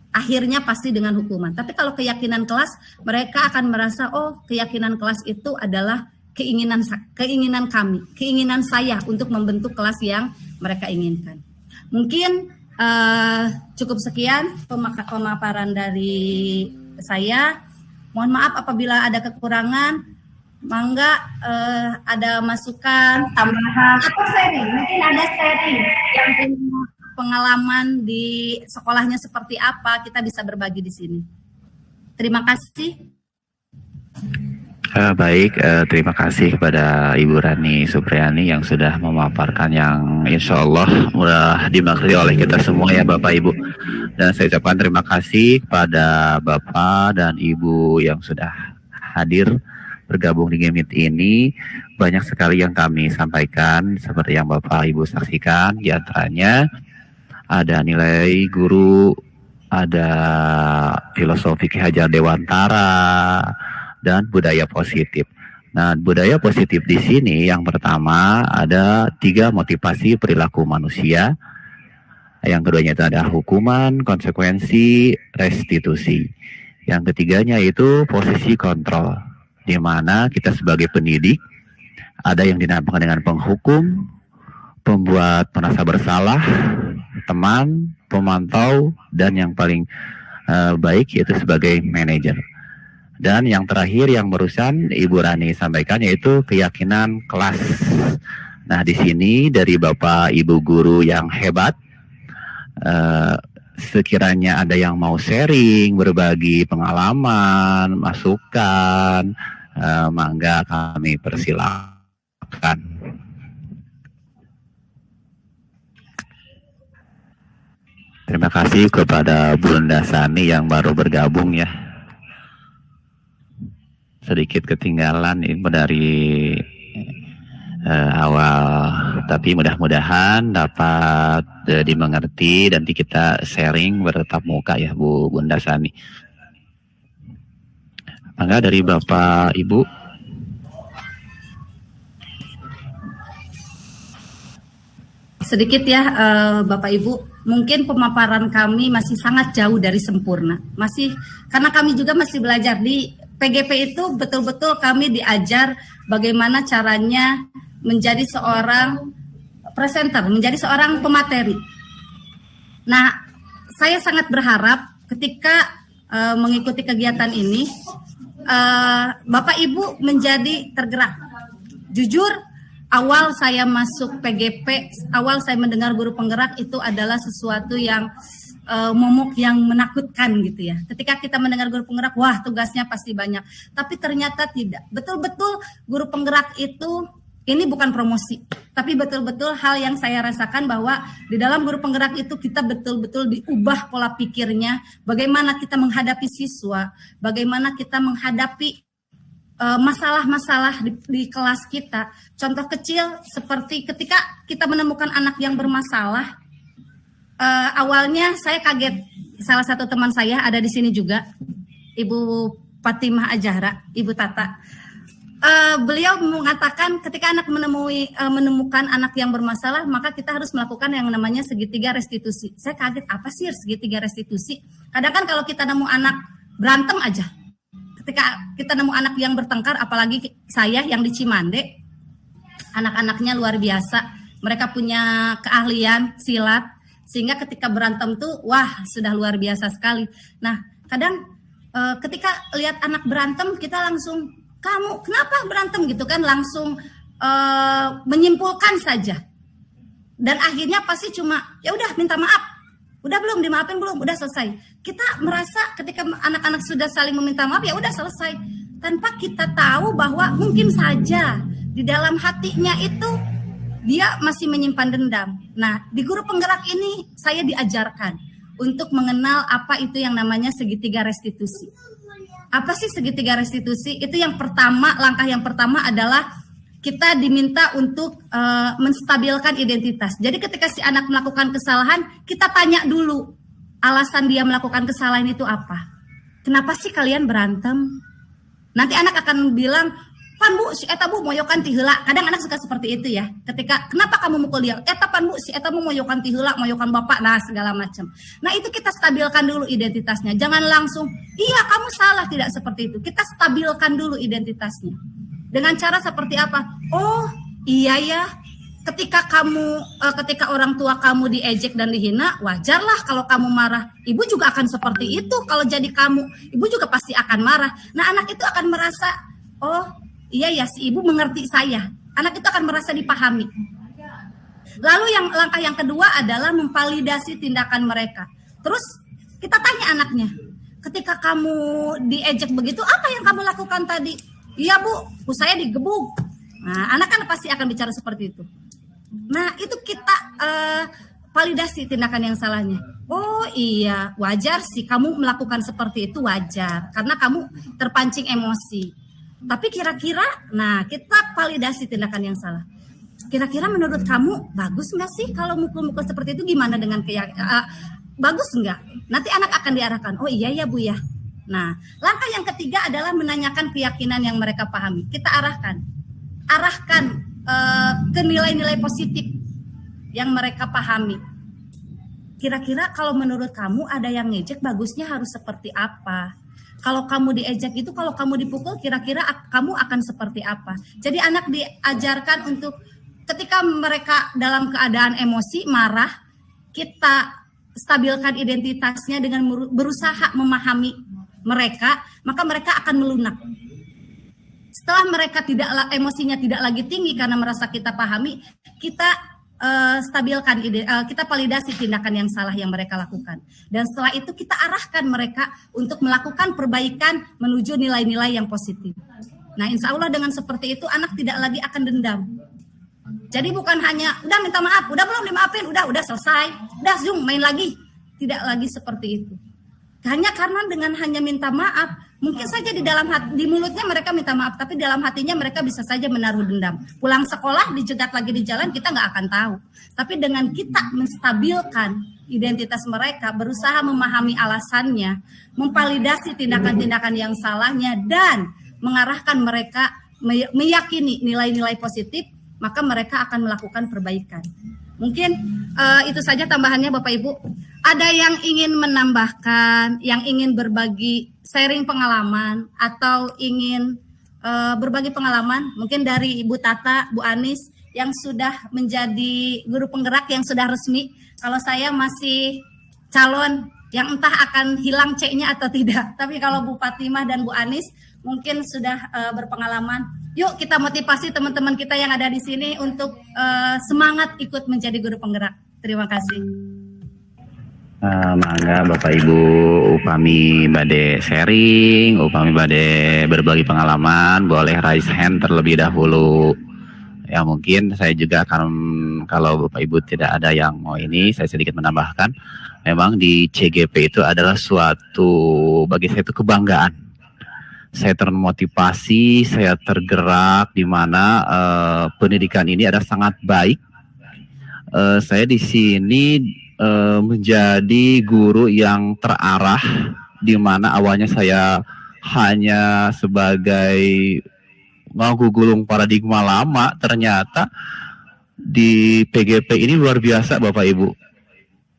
Akhirnya pasti dengan hukuman. Tapi kalau keyakinan kelas, mereka akan merasa, keyakinan kelas itu adalah keinginan kami, keinginan saya untuk membentuk kelas yang mereka inginkan. Mungkin cukup sekian pemaparan dari saya. Mohon maaf apabila ada kekurangan. Mangga ada masukan, tambahan, atau sharing. Mungkin ada sharing yang punya pengalaman di sekolahnya seperti apa, kita bisa berbagi di sini. Terima kasih. Baik, terima kasih kepada Ibu Rani Supriyani yang sudah memaparkan yang insya Allah mudah dimengerti oleh kita semua ya Bapak Ibu. Dan saya ucapkan terima kasih kepada Bapak dan Ibu yang sudah hadir bergabung di Game Meet ini. Banyak sekali yang kami sampaikan seperti yang Bapak Ibu saksikan, di antaranya ada nilai guru, ada filosofi Ki Hajar Dewantara, dan budaya positif. Nah, budaya positif di sini yang pertama ada 3 motivasi perilaku manusia. Yang keduanya itu ada hukuman, konsekuensi, restitusi. Yang ketiganya itu posisi kontrol, di mana kita sebagai pendidik ada yang dinamakan dengan penghukum, pembuat merasa bersalah, teman, pemantau, dan yang paling baik yaitu sebagai manajer. Dan yang terakhir yang barusan Ibu Rani sampaikan yaitu keyakinan kelas. Nah, di sini dari Bapak Ibu guru yang hebat, sekiranya ada yang mau sharing, berbagi pengalaman, masukan, mangga kami persilakan. Terima kasih kepada Bunda Sani yang baru bergabung ya. Sedikit ketinggalan info dari awal, tapi mudah-mudahan dapat dimengerti dan nanti kita sharing bertatap muka ya Bu Bunda Sani. Mangga dari Bapak Ibu. Sedikit ya Bapak Ibu, mungkin pemaparan kami masih sangat jauh dari sempurna. Masih karena kami juga masih belajar di PGP itu, betul-betul kami diajar bagaimana caranya menjadi seorang presenter, menjadi seorang pemateri. Nah, saya sangat berharap ketika mengikuti kegiatan ini, Bapak Ibu menjadi tergerak. Jujur, awal saya masuk PGP, awal saya mendengar guru penggerak itu adalah sesuatu yang momok yang menakutkan gitu ya. Ketika kita mendengar guru penggerak, wah tugasnya pasti banyak. Tapi ternyata tidak. Betul-betul guru penggerak itu, ini bukan promosi. Tapi betul-betul hal yang saya rasakan bahwa di dalam guru penggerak itu kita betul-betul diubah pola pikirnya. Bagaimana kita menghadapi siswa, bagaimana kita menghadapi masalah-masalah di kelas kita. Contoh kecil seperti ketika kita menemukan anak yang bermasalah, awalnya saya kaget. Salah satu teman saya ada di sini juga, Ibu Fatimah Ajahra, Ibu Tata. Beliau mengatakan ketika anak menemukan anak yang bermasalah, maka kita harus melakukan yang namanya segitiga restitusi. Saya kaget, apa sih segitiga restitusi? Kadang kan kalau kita nemu anak berantem aja, ketika kita nemu anak yang bertengkar, apalagi saya yang di Cimande, anak-anaknya luar biasa. Mereka punya keahlian silat, sehingga ketika berantem tuh, wah sudah luar biasa sekali. Nah, kadang ketika lihat anak berantem, kita langsung, kamu kenapa berantem gitu kan, langsung menyimpulkan saja. Dan akhirnya pasti cuma, ya udah minta maaf. Udah belum, dimaafin belum, udah selesai. Kita merasa ketika anak-anak sudah saling meminta maaf, ya udah selesai. Tanpa kita tahu bahwa mungkin saja di dalam hatinya itu dia masih menyimpan dendam. Nah, di guru penggerak ini saya diajarkan untuk mengenal apa itu yang namanya segitiga restitusi. Apa sih segitiga restitusi? Itu yang pertama, langkah yang pertama adalah kita diminta untuk menstabilkan identitas. Jadi ketika si anak melakukan kesalahan, kita tanya dulu alasan dia melakukan kesalahan itu apa. Kenapa sih kalian berantem? Nanti anak akan bilang, pan bu, si eta bu moyokan ti heula. Kadang anak suka seperti itu ya. Ketika kenapa kamu mukul dia? Eta pan bu, si eta mu moyokan ti heula, moyokan bapak, nah segala macam. Nah, itu kita stabilkan dulu identitasnya. Jangan langsung, iya kamu salah, tidak seperti itu. Kita stabilkan dulu identitasnya. Dengan cara seperti apa? Oh, iya ya. Ketika orang tua kamu diejek dan dihina, wajarlah kalau kamu marah. Ibu juga akan seperti itu. Kalau jadi kamu, ibu juga pasti akan marah. Nah, anak itu akan merasa, oh iya ya si ibu mengerti saya. Anak itu akan merasa dipahami. Lalu langkah yang kedua adalah memvalidasi tindakan mereka. Terus kita tanya anaknya, ketika kamu diejek begitu, apa yang kamu lakukan tadi? Iya bu, saya digebuk. Nah, anak kan pasti akan bicara seperti itu. Nah, itu kita validasi tindakan yang salahnya. Oh iya, wajar sih kamu melakukan seperti itu, wajar. Karena kamu terpancing emosi. Tapi kira-kira, nah kita validasi tindakan yang salah. Kira-kira menurut kamu bagus nggak sih kalau mukul-mukul seperti itu? Gimana dengan bagus nggak? Nanti anak akan diarahkan. Oh iya ya bu ya. Nah, langkah yang ketiga adalah menanyakan keyakinan yang mereka pahami. Kita arahkan ke nilai-nilai positif yang mereka pahami. Kira-kira kalau menurut kamu ada yang ngejek, bagusnya harus seperti apa? Kalau kamu diejek itu, kalau kamu dipukul, kira-kira kamu akan seperti apa? Jadi anak diajarkan untuk ketika mereka dalam keadaan emosi, marah, kita stabilkan identitasnya dengan berusaha memahami mereka, maka mereka akan melunak. Setelah mereka emosinya tidak lagi tinggi karena merasa kita pahami, kita stabilkan kita validasi tindakan yang salah yang mereka lakukan. Dan setelah itu kita arahkan mereka untuk melakukan perbaikan menuju nilai-nilai yang positif. Nah, insya Allah dengan seperti itu anak tidak lagi akan dendam. Jadi bukan hanya udah minta maaf, udah belum dimaafin, udah selesai, udah zoom main lagi. Tidak lagi seperti itu. Hanya karena dengan hanya minta maaf, mungkin saja di mulutnya mereka minta maaf, tapi dalam hatinya mereka bisa saja menaruh dendam. Pulang sekolah dijegat lagi di jalan, kita nggak akan tahu. Tapi dengan kita menstabilkan identitas mereka, berusaha memahami alasannya, memvalidasi tindakan-tindakan yang salahnya, dan mengarahkan mereka meyakini nilai-nilai positif, maka mereka akan melakukan perbaikan. Mungkin itu saja tambahannya Bapak Ibu. Ada yang ingin menambahkan, yang ingin berbagi sharing pengalaman atau ingin berbagi pengalaman, mungkin dari Ibu Tata, Bu Anis yang sudah menjadi guru penggerak yang sudah resmi. Kalau saya masih calon yang entah akan hilang C-nya atau tidak. Tapi kalau Bu Fatimah dan Bu Anis mungkin sudah berpengalaman. Yuk kita motivasi teman-teman kita yang ada di sini untuk semangat ikut menjadi guru penggerak. Terima kasih. Mangga Bapak Ibu, upami bade sharing, upami bade berbagi pengalaman, boleh raise hand terlebih dahulu. Ya mungkin saya juga akan, kalau Bapak Ibu tidak ada yang mau ini, saya sedikit menambahkan. Memang di CGP itu adalah suatu, bagi saya itu kebanggaan. Saya termotivasi, saya tergerak di mana pendidikan ini adalah sangat baik. Saya di sini menjadi guru yang terarah, di mana awalnya saya hanya sebagai gulung paradigma lama, ternyata di PGP ini luar biasa Bapak Ibu.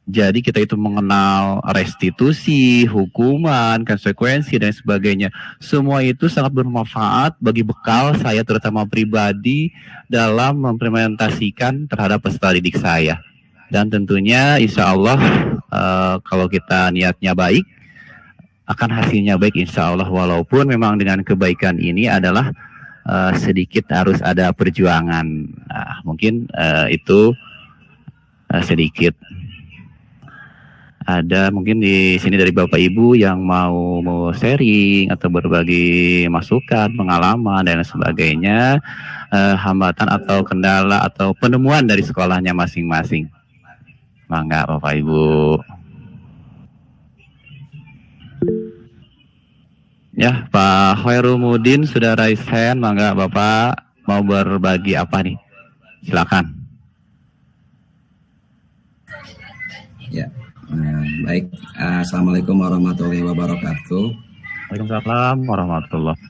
Jadi kita itu mengenal restitusi, hukuman, konsekuensi dan sebagainya. Semua itu sangat bermanfaat bagi bekal saya terutama pribadi dalam mengimplementasikan terhadap peserta didik saya. Dan tentunya insya Allah kalau kita niatnya baik, akan hasilnya baik insya Allah. Walaupun memang dengan kebaikan ini adalah sedikit harus ada perjuangan. Nah, mungkin itu sedikit. Ada mungkin di sini dari Bapak Ibu yang mau sharing atau berbagi masukan, pengalaman dan sebagainya, hambatan atau kendala atau penemuan dari sekolahnya masing-masing. Mangga Bapak Ibu. Ya, Pak Hoirumudin sudah raise hand. Mangga Bapak mau berbagi apa nih? Silakan. Ya, baik. Assalamualaikum warahmatullahi wabarakatuh. Waalaikumsalam warahmatullahi.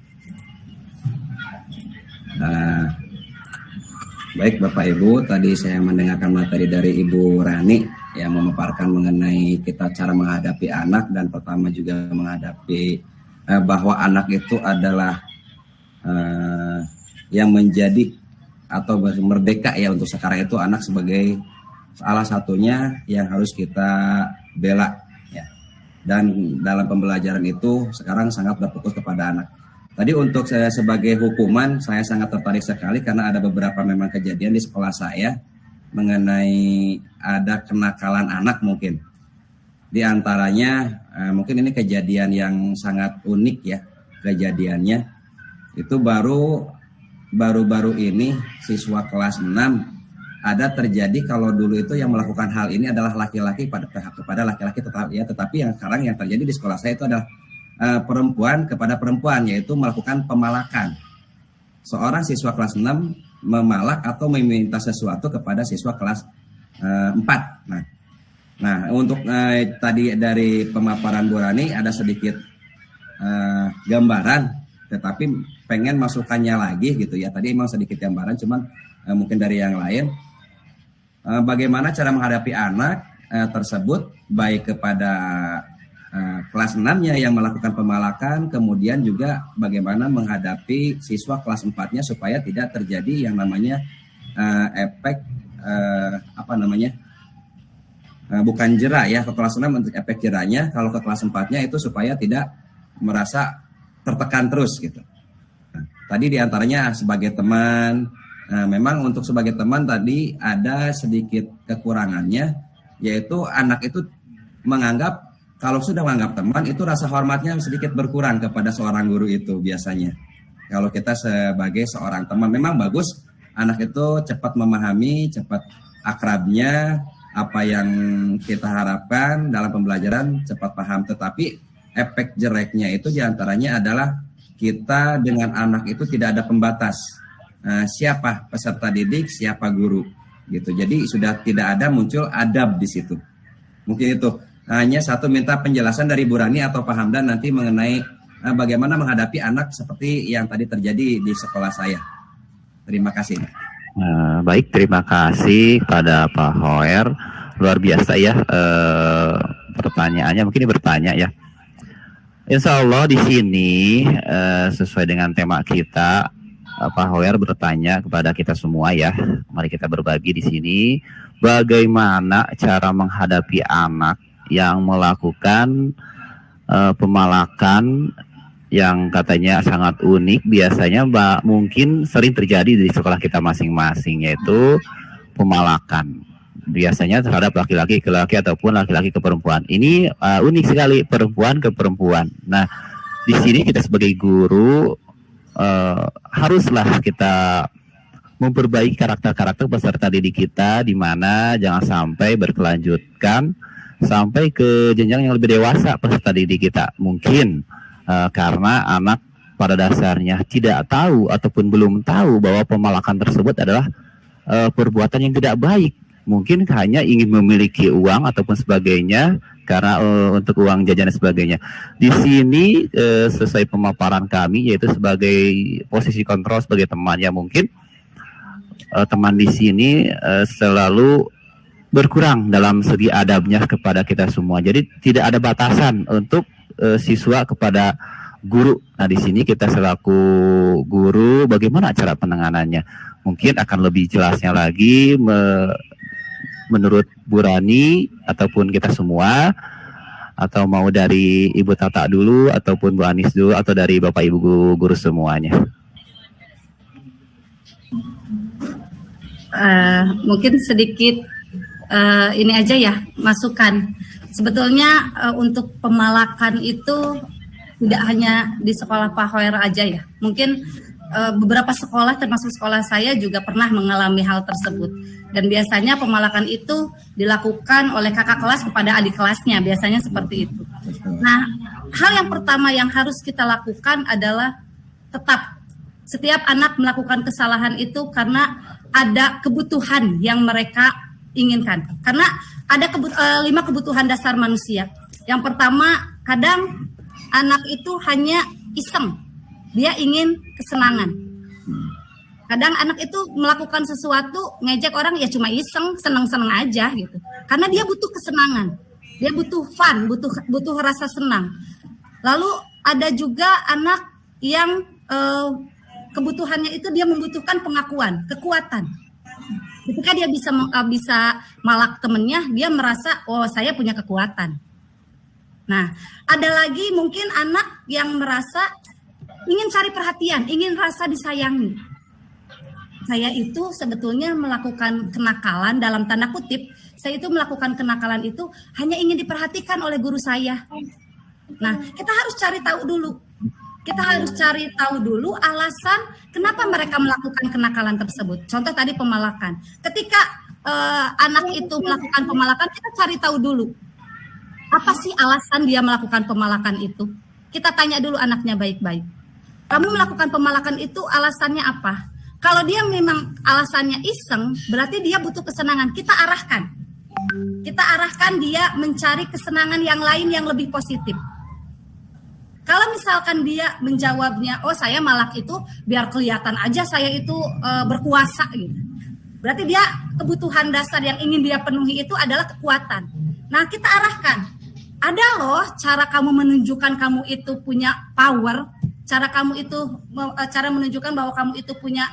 Baik Bapak Ibu, tadi saya mendengarkan materi dari Ibu Rani yang memaparkan mengenai kita cara menghadapi anak, dan pertama juga menghadapi bahwa anak itu adalah yang menjadi atau merdeka ya untuk sekarang itu anak sebagai salah satunya yang harus kita bela ya. Dan dalam pembelajaran itu sekarang sangat berfokus kepada anak. Tadi untuk saya sebagai hukuman, saya sangat tertarik sekali karena ada beberapa memang kejadian di sekolah saya mengenai ada kenakalan anak mungkin. Di antaranya mungkin ini kejadian yang sangat unik ya kejadiannya. Itu baru-baru ini siswa kelas 6 ada terjadi kalau dulu itu yang melakukan hal ini adalah laki-laki kepada laki-laki tetapi yang sekarang yang terjadi di sekolah saya itu adalah perempuan kepada perempuan, yaitu melakukan pemalakan. Seorang siswa kelas 6 memalak atau meminta sesuatu kepada siswa kelas 4. Nah untuk tadi dari pemaparan Bu Rani ada sedikit gambaran, tetapi pengen masukannya lagi gitu ya. Tadi emang sedikit gambaran, cuman mungkin dari yang lain. Bagaimana cara menghadapi anak tersebut, baik kepada kelas 6-nya yang melakukan pemalakan, kemudian juga bagaimana menghadapi siswa kelas 4-nya supaya tidak terjadi yang namanya efek bukan jera ya, ke kelas 6 untuk efek jeranya, kalau ke kelas 4-nya itu supaya tidak merasa tertekan terus gitu. Nah, tadi diantaranya sebagai teman, memang untuk sebagai teman tadi ada sedikit kekurangannya, yaitu anak itu menganggap kalau sudah menganggap teman itu rasa hormatnya sedikit berkurang kepada seorang guru itu biasanya. Kalau kita sebagai seorang teman memang bagus anak itu cepat memahami, cepat akrabnya, apa yang kita harapkan dalam pembelajaran cepat paham. Tetapi efek jeleknya itu diantaranya adalah kita dengan anak itu tidak ada pembatas. Siapa peserta didik, siapa guru gitu. Jadi sudah tidak ada muncul adab di situ. Mungkin itu. Hanya satu minta penjelasan dari Bu Rani atau Pak Hamdan nanti mengenai bagaimana menghadapi anak seperti yang tadi terjadi di sekolah saya. Terima kasih. Baik, terima kasih kepada Pak Hoer. Luar biasa ya pertanyaannya. Mungkin bertanya ya. Insya Allah di sini sesuai dengan tema kita, Pak Hoer bertanya kepada kita semua ya. Mari kita berbagi di sini. Bagaimana cara menghadapi anak yang melakukan pemalakan yang katanya sangat unik, biasanya mungkin sering terjadi di sekolah kita masing-masing, yaitu pemalakan biasanya terhadap laki-laki ke laki ataupun laki-laki ke perempuan. Ini unik sekali, perempuan ke perempuan. Nah, di sini kita sebagai guru haruslah kita memperbaiki karakter-karakter peserta didik kita, di mana jangan sampai berkelanjutkan sampai ke jenjang yang lebih dewasa peserta didik kita. Mungkin karena anak pada dasarnya tidak tahu ataupun belum tahu bahwa pemalakan tersebut adalah perbuatan yang tidak baik. Mungkin hanya ingin memiliki uang ataupun sebagainya karena untuk uang jajan dan sebagainya. Di sini sesuai pemaparan kami, yaitu sebagai posisi kontrol sebagai teman, ya mungkin teman di sini selalu berkurang dalam segi adabnya kepada kita semua. Jadi tidak ada batasan untuk siswa kepada guru. Nah, di sini kita selaku guru bagaimana cara penanganannya? Mungkin akan lebih jelasnya lagi menurut Bu Rani ataupun kita semua, atau mau dari Ibu Tata dulu ataupun Bu Anis dulu, atau dari Bapak Ibu guru semuanya. Mungkin sedikit ini aja ya, masukan. Sebetulnya untuk pemalakan itu tidak hanya di sekolah Pak Hoer aja ya. Mungkin beberapa sekolah termasuk sekolah saya juga pernah mengalami hal tersebut. Dan biasanya pemalakan itu dilakukan oleh kakak kelas kepada adik kelasnya, biasanya seperti itu. Nah, hal yang pertama yang harus kita lakukan adalah tetap setiap anak melakukan kesalahan itu karena ada kebutuhan yang mereka inginkan. Karena ada 5 kebutuhan dasar manusia. Yang pertama, kadang anak itu hanya iseng. Dia ingin kesenangan. Kadang anak itu melakukan sesuatu, ngejek orang ya cuma iseng, senang-senang aja gitu. Karena dia butuh kesenangan. Dia butuh fun, butuh rasa senang. Lalu ada juga anak yang kebutuhannya itu dia membutuhkan pengakuan, kekuatan. Ketika dia bisa malak temennya, dia merasa, oh saya punya kekuatan. Nah, ada lagi mungkin anak yang merasa ingin cari perhatian, ingin rasa disayangi. Saya itu sebetulnya melakukan kenakalan dalam tanda kutip, saya itu melakukan kenakalan itu hanya ingin diperhatikan oleh guru saya. Nah, kita harus cari tahu dulu. Kita harus cari tahu dulu alasan kenapa mereka melakukan kenakalan tersebut. Contoh tadi pemalakan. Ketika anak itu melakukan pemalakan, kita cari tahu dulu. Apa sih alasan dia melakukan pemalakan itu? Kita tanya dulu anaknya baik-baik. Kamu melakukan pemalakan itu alasannya apa? Kalau dia memang alasannya iseng, berarti dia butuh kesenangan. Kita arahkan. Kita arahkan dia mencari kesenangan yang lain yang lebih positif. Kalau misalkan dia menjawabnya, oh saya malak itu biar kelihatan aja saya itu berkuasa gitu. Berarti dia kebutuhan dasar yang ingin dia penuhi itu adalah kekuatan. Nah, kita arahkan. Ada loh cara kamu menunjukkan kamu itu punya power, cara menunjukkan bahwa kamu itu punya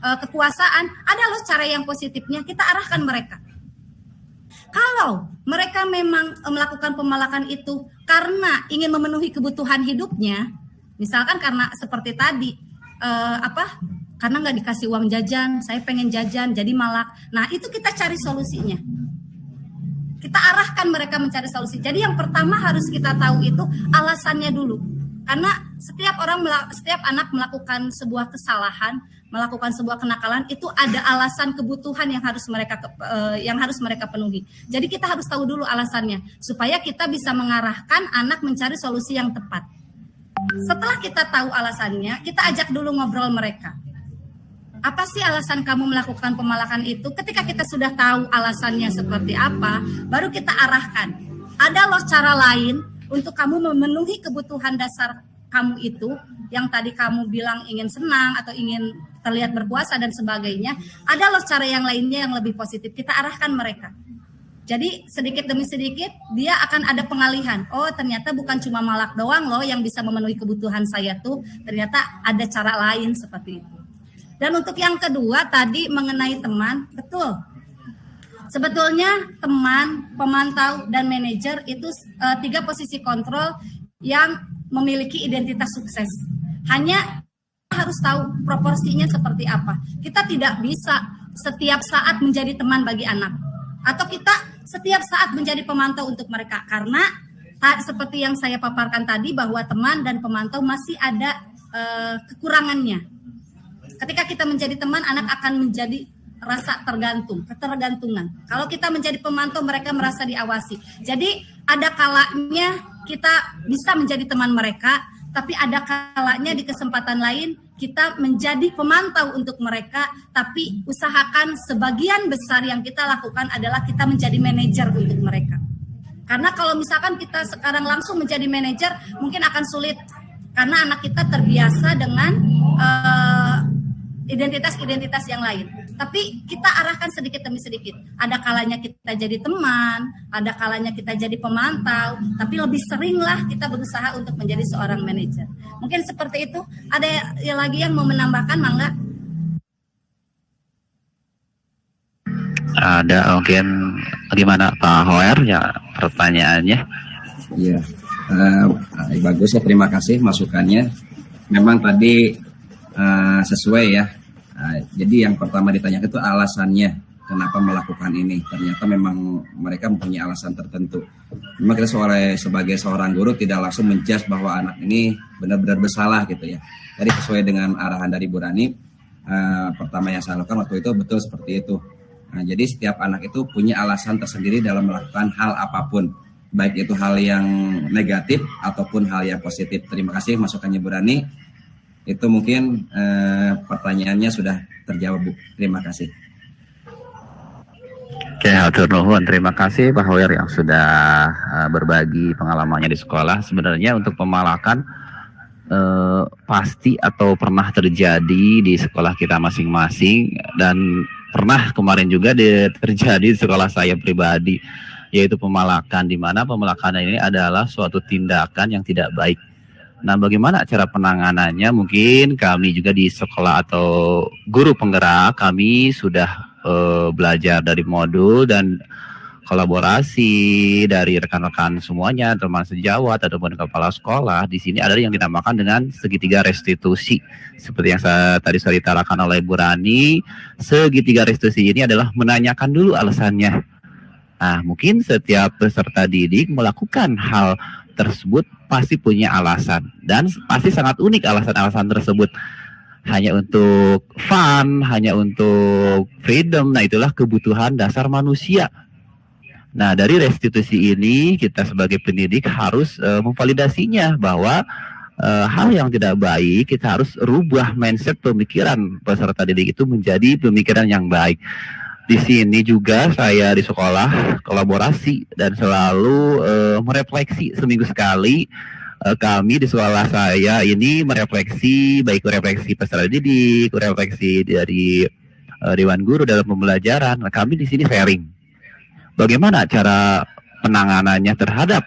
kekuasaan. Ada loh cara yang positifnya, kita arahkan mereka. Kalau mereka memang melakukan pemalakan itu karena ingin memenuhi kebutuhan hidupnya, misalkan karena seperti tadi, karena nggak dikasih uang jajan, saya pengen jajan, jadi malak. Nah, itu kita cari solusinya. Kita arahkan mereka mencari solusi. Jadi yang pertama harus kita tahu itu alasannya dulu. Karena setiap anak melakukan sebuah kesalahan, melakukan sebuah kenakalan, itu ada alasan kebutuhan yang harus mereka penuhi. Jadi kita harus tahu dulu alasannya supaya kita bisa mengarahkan anak mencari solusi yang tepat. Setelah kita tahu alasannya, kita ajak dulu ngobrol mereka. Apa sih alasan kamu melakukan pemalakan itu? Ketika kita sudah tahu alasannya seperti apa, baru kita arahkan. Ada loh cara lain untuk kamu memenuhi kebutuhan dasar kamu itu, yang tadi kamu bilang ingin senang atau ingin terlihat berkuasa dan sebagainya. Ada loh cara yang lainnya yang lebih positif. Kita arahkan mereka. Jadi sedikit demi sedikit dia akan ada pengalihan. Oh, ternyata bukan cuma malak doang loh yang bisa memenuhi kebutuhan saya tuh. Ternyata ada cara lain seperti itu. Dan untuk yang kedua tadi mengenai teman, betul. Sebetulnya teman, pemantau, dan manajer itu 3 posisi kontrol yang memiliki identitas sukses. Hanya harus tahu proporsinya seperti apa. Kita tidak bisa setiap saat menjadi teman bagi anak. Atau kita setiap saat menjadi pemantau untuk mereka. Karena seperti yang saya paparkan tadi bahwa teman dan pemantau masih ada kekurangannya. Ketika kita menjadi teman, anak akan menjadi rasa ketergantungan. Kalau kita menjadi pemantau, mereka merasa diawasi. Jadi ada kalanya kita bisa menjadi teman mereka, tapi ada kalanya di kesempatan lain kita menjadi pemantau untuk mereka, tapi usahakan sebagian besar yang kita lakukan adalah kita menjadi manajer untuk mereka. Karena kalau misalkan kita sekarang langsung menjadi manajer, mungkin akan sulit. Karena anak kita terbiasa dengan identitas-identitas yang lain. Tapi kita arahkan sedikit demi sedikit. Ada kalanya kita jadi teman, ada kalanya kita jadi pemantau, tapi lebih seringlah kita berusaha untuk menjadi seorang manajer. Mungkin seperti itu. Ada lagi yang mau menambahkan, Mangga? Ada mungkin bagaimana Pak Hoer ya pertanyaannya? Iya, bagus ya, terima kasih masukannya. Memang tadi sesuai ya. Jadi yang pertama ditanyakan itu alasannya kenapa melakukan ini. Ternyata memang mereka mempunyai alasan tertentu. Memang kita sebagai seorang guru tidak langsung menjudge bahwa anak ini benar-benar bersalah gitu ya. Jadi sesuai dengan arahan dari Bu Rani, pertama yang saya lakukan waktu itu betul seperti itu. Nah, jadi setiap anak itu punya alasan tersendiri dalam melakukan hal apapun, baik itu hal yang negatif ataupun hal yang positif. Terima kasih masukannya Bu Rani. Itu mungkin pertanyaannya sudah terjawab, Bu. Terima kasih. Oke, hatur nuhun. Terima kasih Pak Hoer yang sudah berbagi pengalamannya di sekolah. Sebenarnya untuk pemalakan pasti atau pernah terjadi di sekolah kita masing-masing, dan pernah kemarin juga terjadi di sekolah saya pribadi, yaitu pemalakan, di mana pemalakan ini adalah suatu tindakan yang tidak baik. Nah, bagaimana cara penanganannya? Mungkin kami juga di sekolah atau guru penggerak, kami sudah belajar dari modul, dan kolaborasi dari rekan-rekan semuanya, teman sejawat ataupun kepala sekolah. Di sini ada yang dinamakan dengan segitiga restitusi. Seperti yang tadi diceritakan oleh Bu Rani, segitiga restitusi ini adalah menanyakan dulu alasannya. Nah, mungkin setiap peserta didik melakukan hal tersebut pasti punya alasan dan pasti sangat unik alasan-alasan tersebut. Hanya untuk fun, hanya untuk freedom. Nah, itulah kebutuhan dasar manusia. Nah, dari restitusi ini kita sebagai pendidik harus memvalidasinya bahwa hal yang tidak baik kita harus rubah mindset pemikiran peserta didik itu menjadi pemikiran yang baik. Di sini juga saya di sekolah kolaborasi dan selalu merefleksi seminggu sekali. Kami di sekolah saya ini merefleksi, baik merefleksi peserta didik, merefleksi dari Dewan Guru dalam pembelajaran. Nah, kami di sini sharing bagaimana cara penanganannya terhadap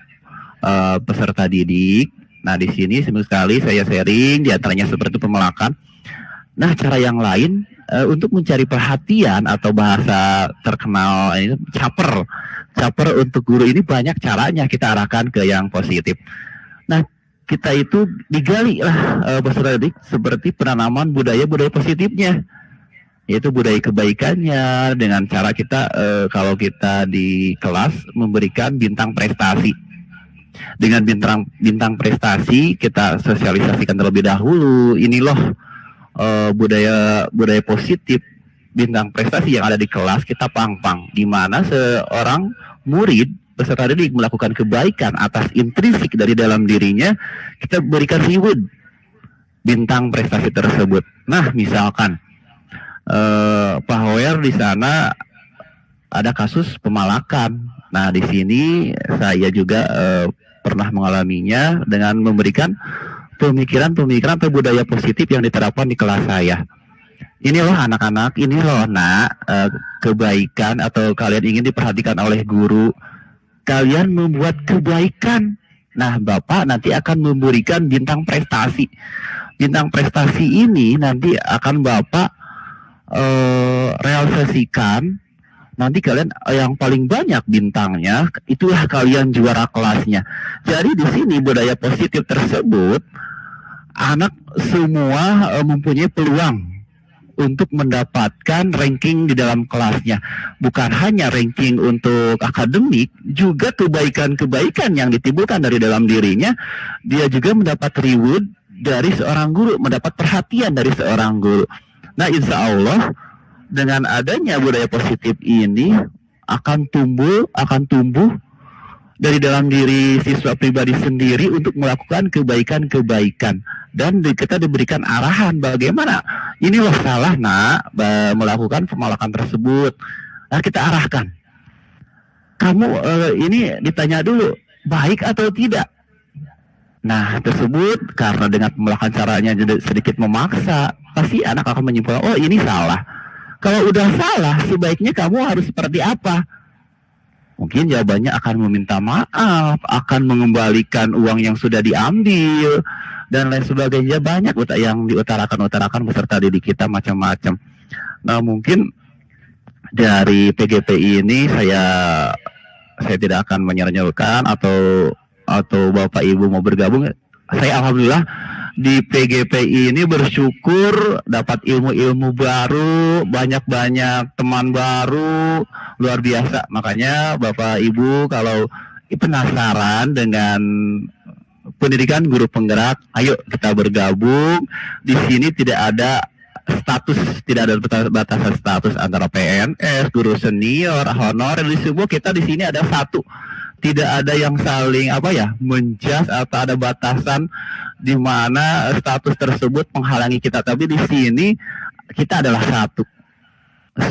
peserta didik. Nah, di sini seminggu sekali saya sharing, diantaranya seperti pemelakan. Nah, cara yang lain untuk mencari perhatian atau bahasa terkenal ini caper untuk guru ini banyak caranya kita arahkan ke yang positif. Nah, kita itu digali lah peserta didik seperti penanaman budaya-budaya positifnya, yaitu budaya kebaikannya dengan cara kita kalau kita di kelas memberikan bintang prestasi. Dengan bintang prestasi kita sosialisasikan terlebih dahulu. Ini loh budaya positif bintang prestasi yang ada di kelas kita pang-pang, di mana seorang murid peserta didik melakukan kebaikan atas intrinsik dari dalam dirinya, kita berikan reward bintang prestasi tersebut. Nah, misalkan Pak Hoer di sana ada kasus pemalakan. Nah, di sini saya juga pernah mengalaminya dengan memberikan pemikiran atau budaya positif yang diterapkan di kelas saya. Ini loh anak-anak, ini loh nak, kebaikan atau kalian ingin diperhatikan oleh guru. Kalian membuat kebaikan. Nah, Bapak nanti akan memberikan bintang prestasi. Bintang prestasi ini nanti akan Bapak realisasikan. Nanti kalian yang paling banyak bintangnya, itulah kalian juara kelasnya. Jadi di sini budaya positif tersebut, anak semua mempunyai peluang untuk mendapatkan ranking di dalam kelasnya. Bukan hanya ranking untuk akademik, juga kebaikan-kebaikan yang ditimbulkan dari dalam dirinya, dia juga mendapat reward dari seorang guru, mendapat perhatian dari seorang guru. Nah, insya Allah dengan adanya budaya positif ini akan tumbuh dari dalam diri siswa pribadi sendiri untuk melakukan kebaikan-kebaikan. Dan kita diberikan arahan bagaimana ini loh salah nak melakukan pemalakan tersebut. Nah, kita arahkan. Kamu ini ditanya dulu baik atau tidak. Nah, tersebut karena dengan pemalakan caranya sedikit memaksa, pasti anak akan menyimpulkan, oh ini salah. Kalau udah salah, sebaiknya kamu harus seperti apa? Mungkin jawabannya akan meminta maaf, akan mengembalikan uang yang sudah diambil, dan lain sebagainya. Banyak yang diutarakan peserta didik kita macam-macam. Nah, mungkin dari PGPI ini saya tidak akan menyernyolkan atau Bapak Ibu mau bergabung. Saya alhamdulillah di PGPI ini bersyukur dapat ilmu-ilmu baru, banyak-banyak teman baru, luar biasa. Makanya Bapak Ibu kalau penasaran dengan pendidikan guru penggerak, ayo kita bergabung. Di sini tidak ada status, tidak ada batasan status antara PNS, guru senior, honorer. Di semua kita di sini ada satu. Tidak ada yang saling menjas atau ada batasan di mana status tersebut menghalangi kita. Tapi di sini kita adalah satu.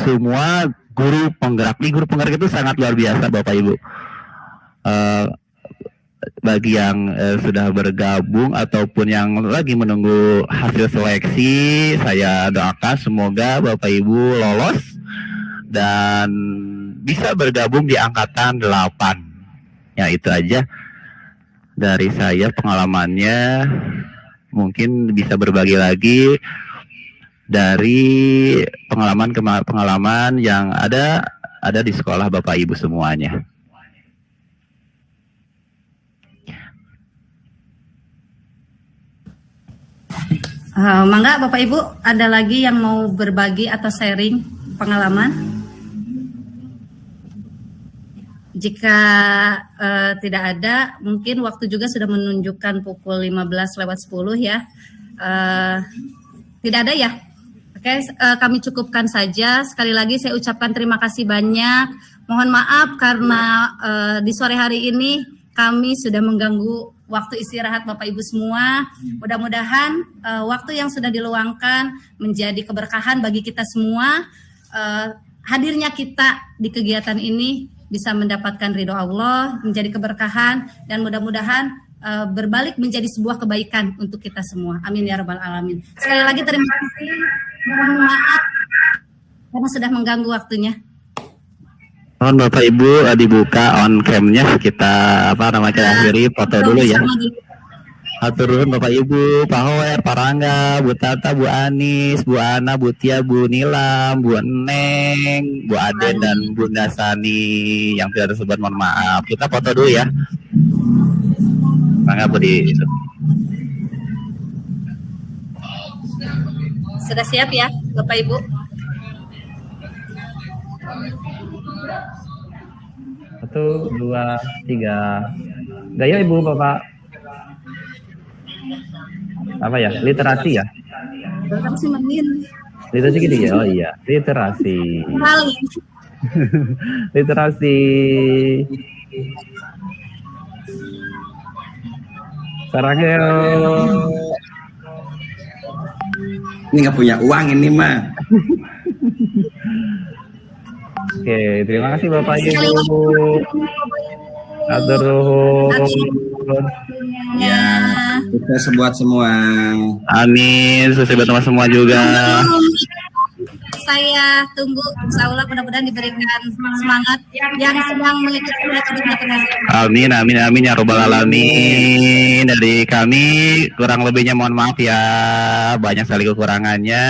Semua guru penggerak. Nih, guru penggerak itu sangat luar biasa, Bapak Ibu. Bagi yang sudah bergabung ataupun yang lagi menunggu hasil seleksi, saya doakan semoga Bapak Ibu lolos dan bisa bergabung di angkatan 8. Ya, itu aja dari saya pengalamannya. Mungkin bisa berbagi lagi dari pengalaman yang ada ada di sekolah Bapak Ibu semuanya. Mangga Bapak Ibu, ada lagi yang mau berbagi atau sharing pengalaman? Jika tidak ada, mungkin waktu juga sudah menunjukkan pukul 15:10 ya. Tidak ada ya? Oke, kami cukupkan saja. Sekali lagi saya ucapkan terima kasih banyak. Mohon maaf karena di sore hari ini kami sudah mengganggu waktu istirahat Bapak Ibu semua. Mudah-mudahan waktu yang sudah diluangkan menjadi keberkahan bagi kita semua. Hadirnya kita di kegiatan ini bisa mendapatkan ridho Allah, menjadi keberkahan, dan mudah-mudahan berbalik menjadi sebuah kebaikan untuk kita semua. Amin ya rabbal alamin. Sekali lagi terima kasih. Mohon maaf karena sudah mengganggu waktunya. Mohon Bapak Ibu dibuka on cam-nya, kita akhiri foto dulu ya. Hatur nuhun Bapak Ibu, Pak Hoer, Pak Rangga, Bu Tata, Bu Anis, Bu Ana, Bu Tia, Bu Nilam, Bu Neng, Bu Aden, dan Bunda Sani yang tidak tersebut, mohon maaf. Kita foto dulu ya. Rangga Budi. Sudah siap ya Bapak Ibu? Satu, dua, tiga. Gaya Ibu Bapak. Apa ya? Literasi ya? Literasi menit. Literasi gitu ya? Oh iya, literasi. Literasi. Sarangnya. Ini nggak punya uang ini mah. Oke, terima kasih Bapak Ibu. Hatur nuhun. Ya, sukses buat semua. Amin, sukses buat teman-teman semua juga. Saya tunggu, insya Allah mudah-mudahan diberikan semangat yang sedang mengikuti metode-metode. Amin, amin, amin ya robbal alamin. Dari kami kurang lebihnya mohon maaf ya, banyak sekali kekurangannya.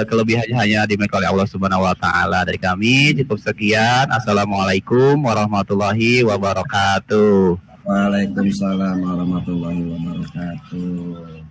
Kelebihannya hanya dimiliki oleh Allah Subhanahu wa taala. Dari kami cukup sekian. Assalamualaikum warahmatullahi wabarakatuh. Waalaikumsalam warahmatullahi wabarakatuh.